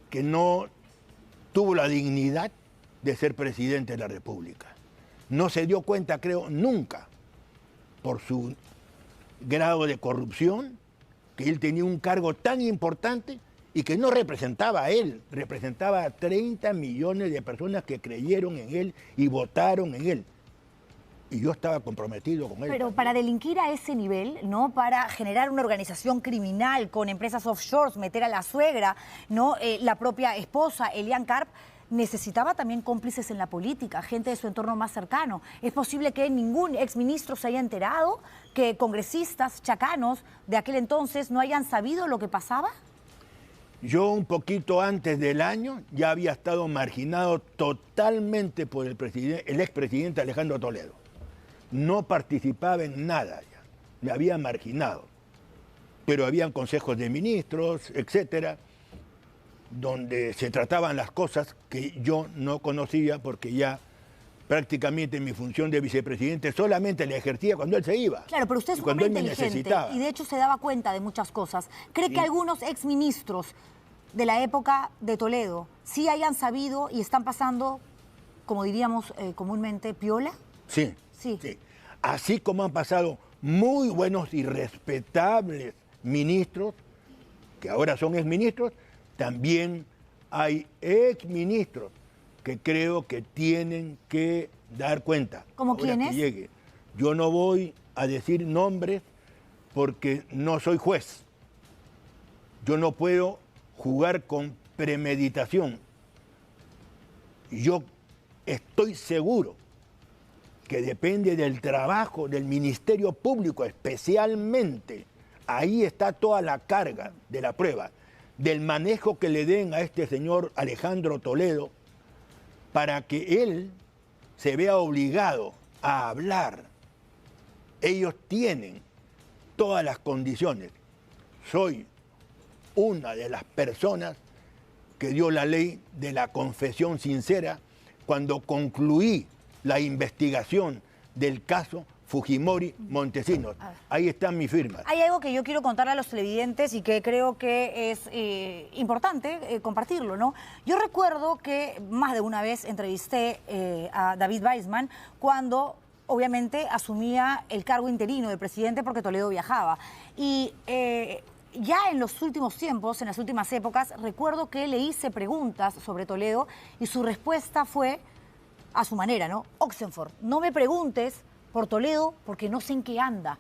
que no tuvo la dignidad de ser presidente de la República. No se dio cuenta, creo, nunca, por su grado de corrupción, que él tenía un cargo tan importante y que no representaba a él, representaba a 30 millones de personas que creyeron en él y votaron en él. Y yo estaba comprometido con él. Pero para delinquir a ese nivel, ¿no? Para generar una organización criminal con empresas offshore, meter a la suegra, ¿no? La propia esposa, Elian Karp, necesitaba también cómplices en la política, gente de su entorno más cercano. ¿Es posible que ningún exministro se haya enterado, que congresistas chacanos de aquel entonces no hayan sabido lo que pasaba? Yo un poquito antes del año ya había estado marginado totalmente por el expresidente Alejandro Toledo. No participaba en nada ya, me había marginado. Pero habían consejos de ministros, etcétera. donde se trataban las cosas que yo no conocía porque ya prácticamente mi función de vicepresidente solamente la ejercía cuando él se iba. Claro, pero usted es un hombre inteligente y de hecho se daba cuenta de muchas cosas. ¿Cree que algunos exministros de la época de Toledo sí hayan sabido y están pasando, como diríamos comúnmente, piola? Sí. Así como han pasado muy buenos y respetables ministros, que ahora son exministros, también hay exministros que creo que tienen que dar cuenta. ¿Cómo quiénes? Que llegue. Yo no voy a decir nombres porque no soy juez. Yo no puedo jugar con premeditación. Yo estoy seguro que depende del trabajo del Ministerio Público, especialmente, ahí está toda la carga de la prueba, del manejo que le den a este señor Alejandro Toledo para que él se vea obligado a hablar. Ellos tienen todas las condiciones. Soy una de las personas que dio la ley de la confesión sincera cuando concluí la investigación del caso Fujimori Montesinos. Ahí están mis firmas. Hay algo que yo quiero contarle a los televidentes y que creo que es importante compartirlo, ¿no? Yo recuerdo que más de una vez entrevisté a David Weissman cuando obviamente asumía el cargo interino de presidente porque Toledo viajaba. Y ya en los últimos tiempos, en las últimas épocas, recuerdo que le hice preguntas sobre Toledo y su respuesta fue a su manera, ¿no? Oxenford, no me preguntes por Toledo porque no sé en qué anda,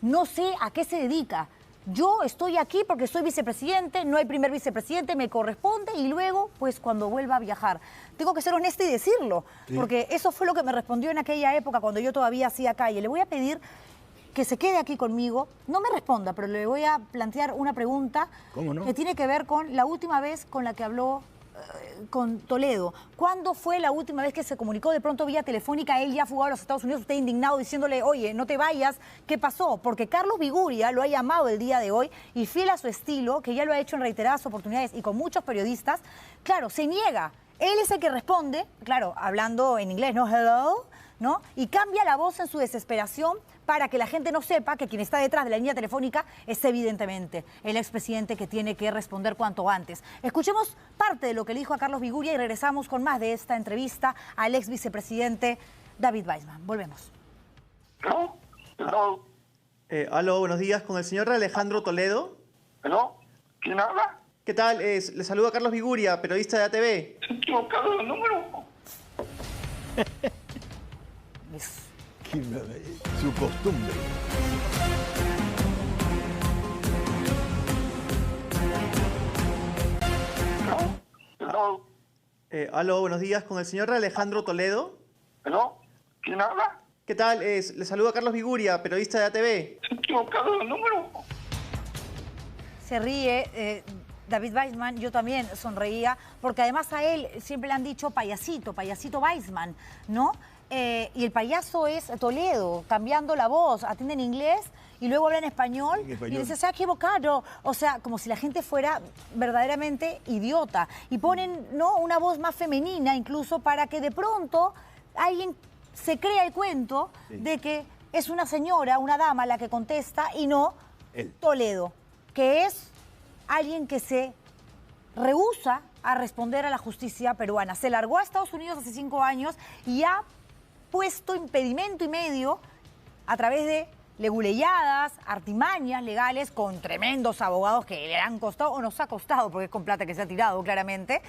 no sé a qué se dedica. Yo estoy aquí porque soy vicepresidente, no hay primer vicepresidente, me corresponde y luego, pues cuando vuelva a viajar. Tengo que ser honesta y decirlo, porque eso fue lo que me respondió en aquella época cuando yo todavía hacía calle. Le voy a pedir que se quede aquí conmigo, no me responda, pero le voy a plantear una pregunta que tiene que ver con la última vez con la que habló con Toledo. ¿Cuándo fue la última vez que se comunicó de pronto vía telefónica? Él ya fugado a los Estados Unidos, usted indignado diciéndole, oye, no te vayas, ¿qué pasó? Porque Carlos Viguria lo ha llamado el día de hoy y fiel a su estilo, que ya lo ha hecho en reiteradas oportunidades y con muchos periodistas, claro, se niega. Él es el que responde, claro, hablando en inglés, ¿no? Hello, ¿no? Y cambia la voz en su desesperación para que la gente no sepa que quien está detrás de la línea telefónica es evidentemente el expresidente que tiene que responder cuanto antes. Escuchemos parte de lo que le dijo a Carlos Viguria y regresamos con más de esta entrevista al ex vicepresidente David Weissman. Volvemos. ¿Aló? Aló, buenos días, con el señor Alejandro Toledo. ¿Aló? ¿Quién habla? ¿Qué tal? Le saluda Carlos Viguria, periodista de ATV. ¿Se equivocado el número? Su costumbre. ¿Aló? Aló, buenos días, con el señor Alejandro Toledo. ¿Aló? ¿Quién habla? ¿Qué tal? Le saluda Carlos Viguria, periodista de ATV. ¿Se equivocado el número? Se ríe David Weissman, yo también sonreía, porque además a él siempre le han dicho payasito Weissman, ¿no? Y el payaso es Toledo, cambiando la voz, atiende en inglés y luego habla en español y dice, se ha equivocado. O sea, como si la gente fuera verdaderamente idiota. Y ponen, ¿no?, una voz más femenina incluso para que de pronto alguien se crea el cuento de que es una señora, una dama la que contesta y no Toledo, que es alguien que se rehúsa a responder a la justicia peruana. Se largó a Estados Unidos hace 5 años y ha puesto impedimento y medio a través de leguleyadas, artimañas legales con tremendos abogados que le han costado o nos ha costado, porque es con plata que se ha tirado claramente,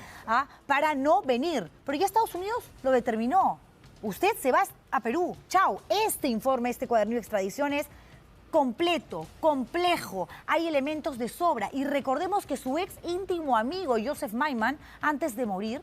para no venir. Pero ya Estados Unidos lo determinó. Usted se va a Perú. Chao. Este informe, este cuadernillo de extradición es completo, complejo, hay elementos de sobra. Y recordemos que su ex íntimo amigo, Joseph Maiman, antes de morir,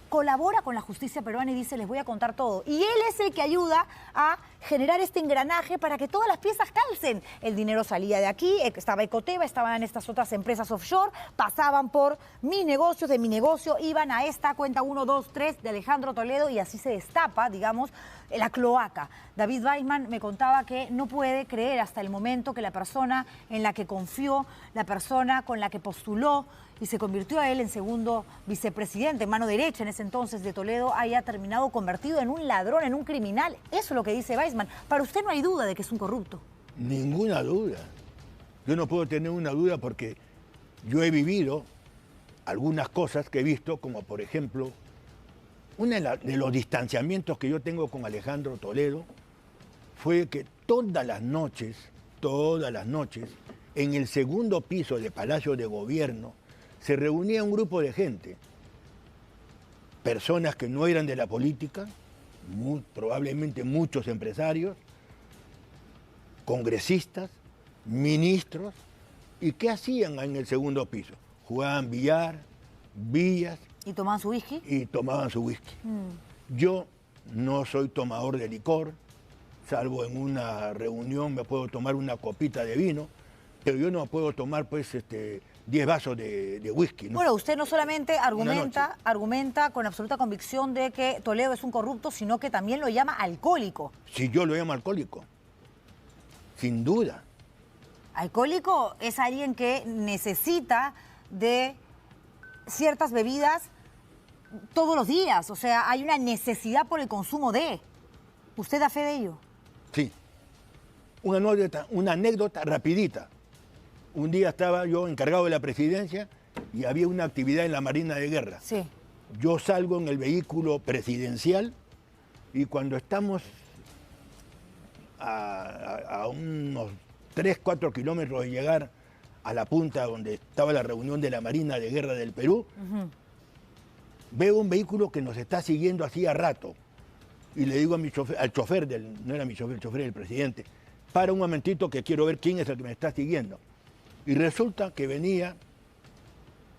colabora con la justicia peruana y dice, les voy a contar todo. Y él es el que ayuda a generar este engranaje para que todas las piezas calcen. El dinero salía de aquí, estaba Ecoteva, estaban en estas otras empresas offshore, pasaban por mis negocios, de mi negocio, iban a esta cuenta 1, 2, 3 de Alejandro Toledo y así se destapa, digamos, la cloaca. David Weissman me contaba que no puede creer hasta el momento que la persona en la que confió, la persona con la que postuló y se convirtió a él en segundo vicepresidente, mano derecha en ese entonces de Toledo, haya terminado convertido en un ladrón, en un criminal. Eso es lo que dice Weissman. Para usted no hay duda de que es un corrupto. Ninguna duda. Yo no puedo tener una duda porque yo he vivido algunas cosas que he visto, como por ejemplo, uno de los distanciamientos que yo tengo con Alejandro Toledo fue que todas las noches, en el segundo piso del Palacio de Gobierno, se reunía un grupo de gente, personas que no eran de la política, probablemente muchos empresarios, congresistas, ministros, ¿y qué hacían en el segundo piso? Jugaban billar, billas. ¿Y tomaban su whisky? Y tomaban su whisky. Yo no soy tomador de licor, salvo en una reunión me puedo tomar una copita de vino, pero yo no puedo tomar pues 10 vasos de whisky, ¿no? Bueno, usted no solamente argumenta con absoluta convicción de que Toledo es un corrupto, sino que también lo llama alcohólico. Sí, yo lo llamo alcohólico, sin duda. Alcohólico es alguien que necesita de ciertas bebidas todos los días. O sea, hay una necesidad por el consumo de. ¿Usted da fe de ello? Sí. Una anécdota rapidita. Un día estaba yo encargado de la presidencia y había una actividad en la Marina de Guerra. Sí. Yo salgo en el vehículo presidencial y cuando estamos a unos 3-4 kilómetros de llegar a la punta donde estaba la reunión de la Marina de Guerra del Perú, veo un vehículo que nos está siguiendo hacía rato. Y le digo a al chofer, no era mi chofer, el chofer del presidente, para un momentito que quiero ver quién es el que me está siguiendo. Y resulta que venía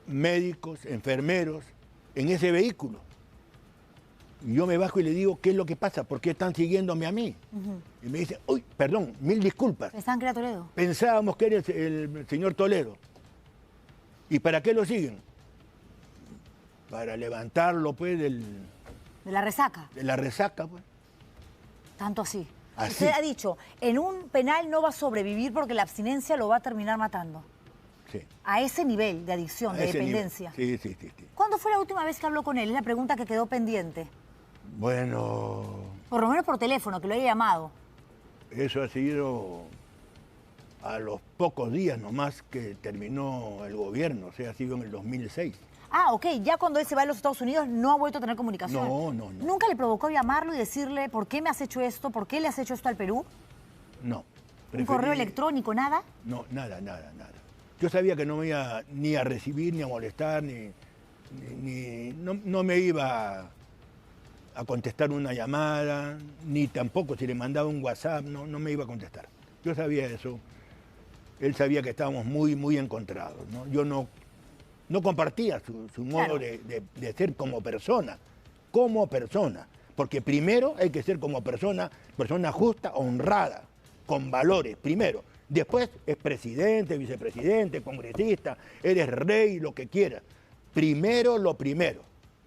médicos, enfermeros, en ese vehículo. Y yo me bajo y le digo, ¿qué es lo que pasa? ¿Por qué están siguiéndome a mí? Y me dice, uy, perdón, 1000 disculpas. ¿Pensaban que era Toledo? Pensábamos que era el señor Toledo. ¿Y para qué lo siguen? Para levantarlo, pues, ¿De la resaca? De la resaca, pues. Tanto así. Así. Usted ha dicho, en un penal no va a sobrevivir porque la abstinencia lo va a terminar matando. Sí. A ese nivel de adicción, de dependencia. Sí, sí, sí. ¿Cuándo fue la última vez que habló con él? Es la pregunta que quedó pendiente. Bueno... Por lo menos por teléfono, que lo haya llamado. Eso ha sido a los pocos días nomás que terminó el gobierno, o sea, ha sido en el 2006. Ah, ok, ya cuando él se va a los Estados Unidos no ha vuelto a tener comunicación. No. ¿Nunca le provocó llamarlo y decirle por qué me has hecho esto, por qué le has hecho esto al Perú? No. ¿Un correo electrónico, nada? No, nada. Yo sabía que no me iba ni a recibir, ni a molestar, no me iba a contestar una llamada, ni tampoco si le mandaba un WhatsApp, no me iba a contestar. Yo sabía eso. Él sabía que estábamos muy, muy encontrados, ¿no? Yo no compartía su modo de ser como persona, porque primero hay que ser como persona justa, honrada, con valores, primero. Después es presidente, vicepresidente, congresista, eres rey, lo que quieras. Primero lo primero.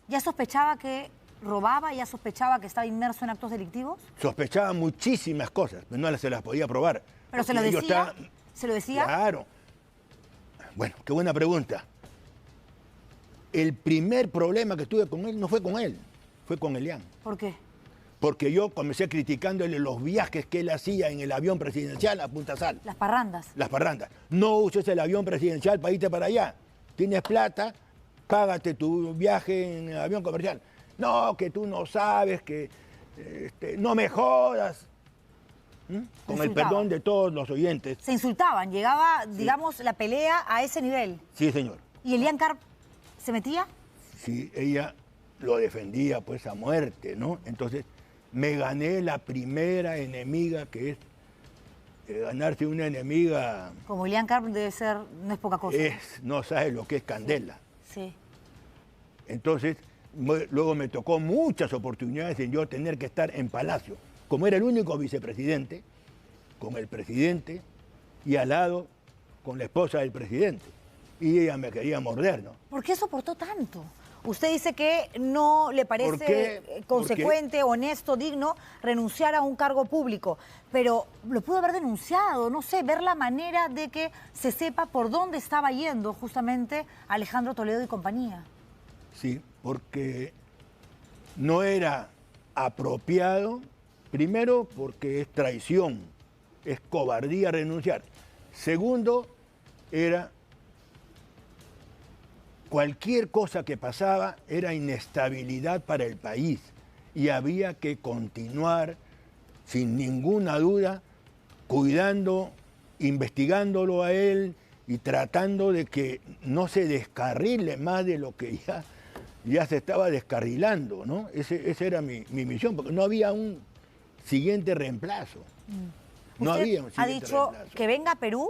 ¿Ya sospechaba que robaba? ¿Ya sospechaba que estaba inmerso en actos delictivos? Sospechaba muchísimas cosas, pero no se las podía probar. ¿Pero se lo decía? ¿Se lo decía? Claro. Bueno, qué buena pregunta. El primer problema que tuve con él no fue con él, fue con Elian. ¿Por qué? Porque yo comencé criticándole los viajes que él hacía en el avión presidencial a Punta Sal. Las parrandas. Las parrandas. No uses el avión presidencial para irte para allá. Tienes plata, págate tu viaje en el avión comercial. No, que tú no sabes, que no me jodas. Con el perdón de todos los oyentes. Se insultaban, llegaba, digamos, la pelea a ese nivel. Sí, señor. ¿Y Elian Carp se metía? Sí, ella lo defendía pues a muerte, ¿no? Entonces me gané la primera enemiga, que es ganarse una enemiga... Como Elian Carp debe ser, no es poca cosa. No sabes lo que es candela. Sí. Entonces, luego me tocó muchas oportunidades en yo tener que estar en Palacio. Como era el único vicepresidente, con el presidente y al lado con la esposa del presidente. Y ella me quería morder, ¿no? ¿Por qué soportó tanto? Usted dice que no le parece consecuente, honesto, digno renunciar a un cargo público, pero lo pudo haber denunciado, no sé, ver la manera de que se sepa por dónde estaba yendo justamente Alejandro Toledo y compañía. Sí, porque no era apropiado, primero porque es traición, es cobardía renunciar. Segundo, era cualquier cosa que pasaba era inestabilidad para el país y había que continuar sin ninguna duda cuidando, investigándolo a él y tratando de que no se descarrile más de lo que ya se estaba descarrilando, ¿no? Esa era mi misión, porque no había un siguiente reemplazo. No había un siguiente reemplazo. Ha dicho reemplazo. que venga a Perú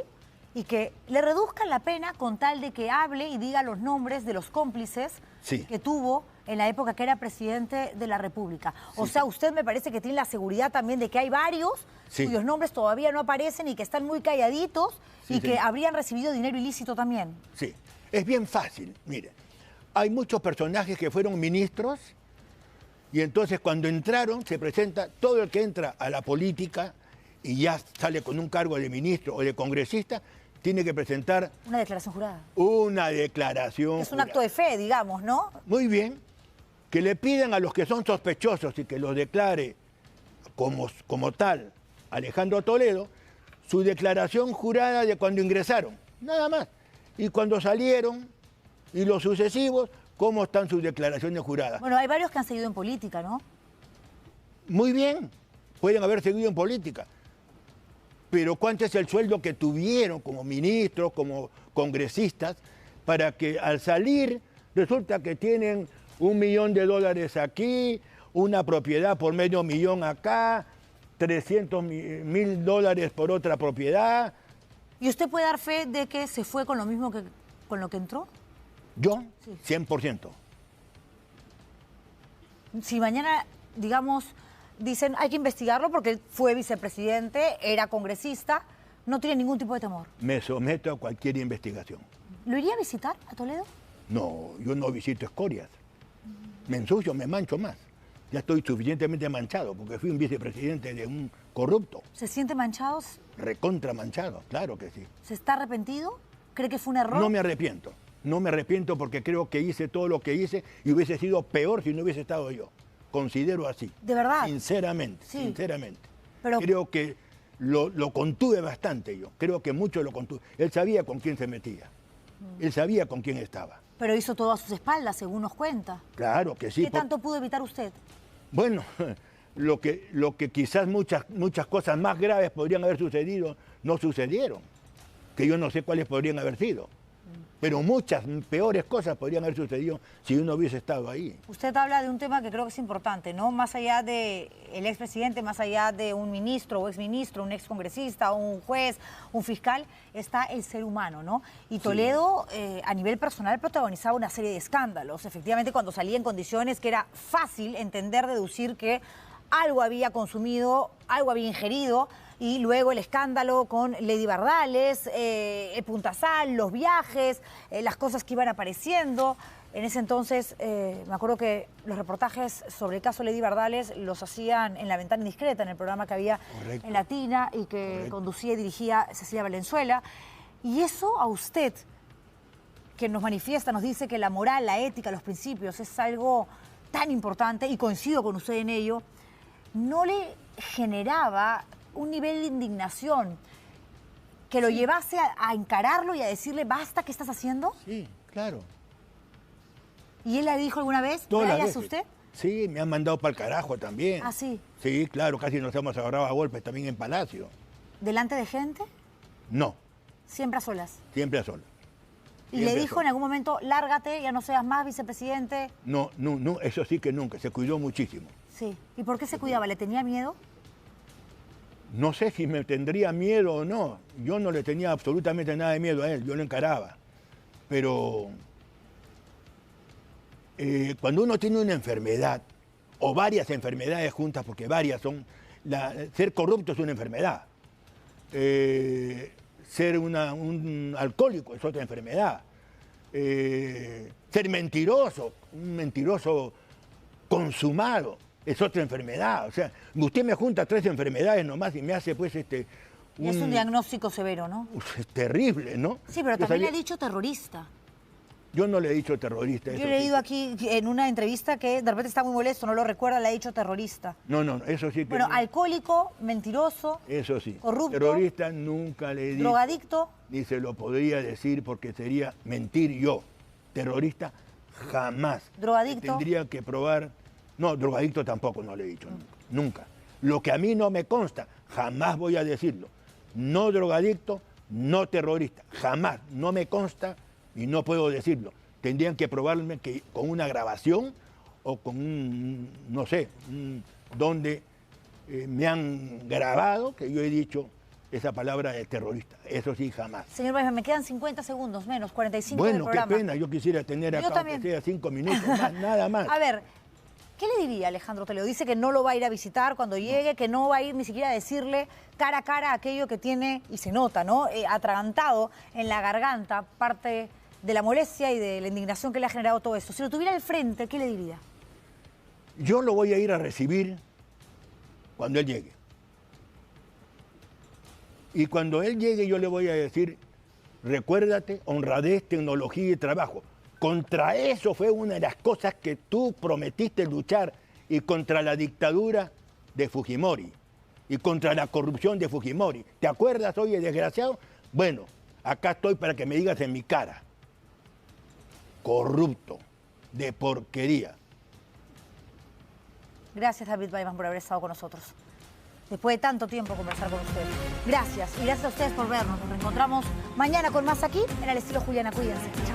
y que le reduzcan la pena con tal de que hable y diga los nombres de los cómplices que tuvo en la época que era presidente de la República. O sea, usted me parece que tiene la seguridad también de que hay varios cuyos nombres todavía no aparecen y que están muy calladitos y que habrían recibido dinero ilícito también. Sí, es bien fácil. Mire, hay muchos personajes que fueron ministros y entonces cuando entraron se presenta todo el que entra a la política y ya sale con un cargo de ministro o de congresista, tiene que presentar... Una declaración jurada. Una declaración Es un acto de fe, digamos, ¿no? Muy bien. Que le pidan a los que son sospechosos y que los declare como tal Alejandro Toledo, su declaración jurada de cuando ingresaron, nada más. Y cuando salieron, y los sucesivos, cómo están sus declaraciones juradas. Bueno, hay varios que han seguido en política, ¿no? Muy bien, pueden haber seguido en política. Pero ¿cuánto es el sueldo que tuvieron como ministros, como congresistas, para que al salir resulta que tienen $1 millón aquí, una propiedad por $500,000 acá, $300,000 por otra propiedad? ¿Y usted puede dar fe de que se fue con lo mismo que con lo que entró? Yo, 100%. Si mañana, digamos, dicen hay que investigarlo porque fue vicepresidente, era congresista, no tiene ningún tipo de temor. Me someto a cualquier investigación. ¿Lo iría a visitar a Toledo? No, yo no visito escorias. Me ensucio, me mancho más. Ya estoy suficientemente manchado porque fui un vicepresidente de un corrupto. ¿Se siente manchado? Recontra manchado, claro que sí. ¿Se está arrepentido? ¿Cree que fue un error? No me arrepiento. No me arrepiento porque creo que hice todo lo que hice y hubiese sido peor si no hubiese estado yo. Considero así. ¿De verdad? Sinceramente, sí. Sinceramente. Pero... Creo que lo contuve bastante yo. Creo que mucho lo contuve. Él sabía con quién se metía. Él sabía con quién estaba. Pero hizo todo a sus espaldas, según nos cuenta. Claro que sí. ¿Qué tanto pudo evitar usted? Bueno, lo que quizás muchas cosas más graves podrían haber sucedido, no sucedieron. Que yo no sé cuáles podrían haber sido. Pero muchas peores cosas podrían haber sucedido si uno hubiese estado ahí. Usted habla de un tema que creo que es importante, ¿no? Más allá del expresidente, más allá de un ministro o exministro, un excongresista, un juez, un fiscal, está el ser humano, ¿no? Y Toledo, a nivel personal, protagonizaba una serie de escándalos. Efectivamente, cuando salía en condiciones que era fácil entender, deducir que algo había consumido, algo había ingerido, y luego el escándalo con Lady Bardales, el Puntasal, los viajes, las cosas que iban apareciendo. En ese entonces, me acuerdo que los reportajes sobre el caso Lady Bardales los hacían en La Ventana Indiscreta, en el programa que había en Latina y que conducía y dirigía Cecilia Valenzuela. Y eso a usted, que nos manifiesta, nos dice que la moral, la ética, los principios es algo tan importante, y coincido con usted en ello, ¿no le generaba un nivel de indignación que lo llevase a encararlo y a decirle, basta, ¿qué estás haciendo? Sí, claro. ¿Y él le dicho alguna vez? ¿No le hace usted? Sí, me han mandado para el carajo también. ¿Ah, sí? Sí, claro, casi nos hemos agarrado a golpes también en Palacio. ¿Delante de gente? No. ¿Siempre a solas? Siempre a solas. ¿Y le dijo en algún momento, lárgate, ya no seas más vicepresidente? No, eso sí que nunca, se cuidó muchísimo. Sí. ¿Y por qué se cuidaba? ¿Le tenía miedo? No sé si me tendría miedo o no. Yo no le tenía absolutamente nada de miedo a él, yo lo encaraba. Pero cuando uno tiene una enfermedad, o varias enfermedades juntas, porque varias son... ser corrupto es una enfermedad. Ser un alcohólico es otra enfermedad. ser mentiroso, un mentiroso consumado, es otra enfermedad. O sea, usted me junta 3 enfermedades nomás y me hace pues Y es un diagnóstico severo, ¿no? Es terrible, ¿no? Sí, pero también le ha dicho terrorista. Yo no le he dicho terrorista. Yo he leído aquí en una entrevista que de repente está muy molesto, no lo recuerda, le ha dicho terrorista. No, eso sí que... Bueno, alcohólico, mentiroso, eso sí. corrupto. Terrorista nunca le he dicho. Drogadicto. Ni se lo podría decir porque sería mentir yo. Terrorista jamás. Drogadicto. Tendría que probar... No, drogadicto tampoco no le he dicho, nunca. Lo que a mí no me consta, jamás voy a decirlo. No drogadicto, no terrorista, jamás. No me consta y no puedo decirlo. Tendrían que probarme que con una grabación o con un, no sé, donde me han grabado que yo he dicho esa palabra de terrorista. Eso sí, jamás. Señor Weisman, me quedan 50 segundos menos, 45 del Bueno, programa. qué pena, yo quisiera tener acá aunque sea 5 minutos más, nada más. A ver, ¿qué le diría Alejandro Toledo? Dice que no lo va a ir a visitar cuando llegue, que no va a ir ni siquiera a decirle cara a cara aquello que tiene, y se nota, ¿no? Atragantado en la garganta, parte de la molestia y de la indignación que le ha generado todo esto. Si lo tuviera al frente, ¿qué le diría? Yo lo voy a ir a recibir cuando él llegue. Y cuando él llegue yo le voy a decir, recuérdate, honradez, tecnología y trabajo. Contra eso fue una de las cosas que tú prometiste luchar, y contra la dictadura de Fujimori y contra la corrupción de Fujimori. ¿Te acuerdas, oye, desgraciado? Bueno, acá estoy para que me digas en mi cara. Corrupto, de porquería. Gracias, David Weisman, por haber estado con nosotros. Después de tanto tiempo conversar con ustedes. Gracias, y gracias a ustedes por vernos. Nos reencontramos mañana con más aquí en El Estilo Juliana. Cuídense. Chao.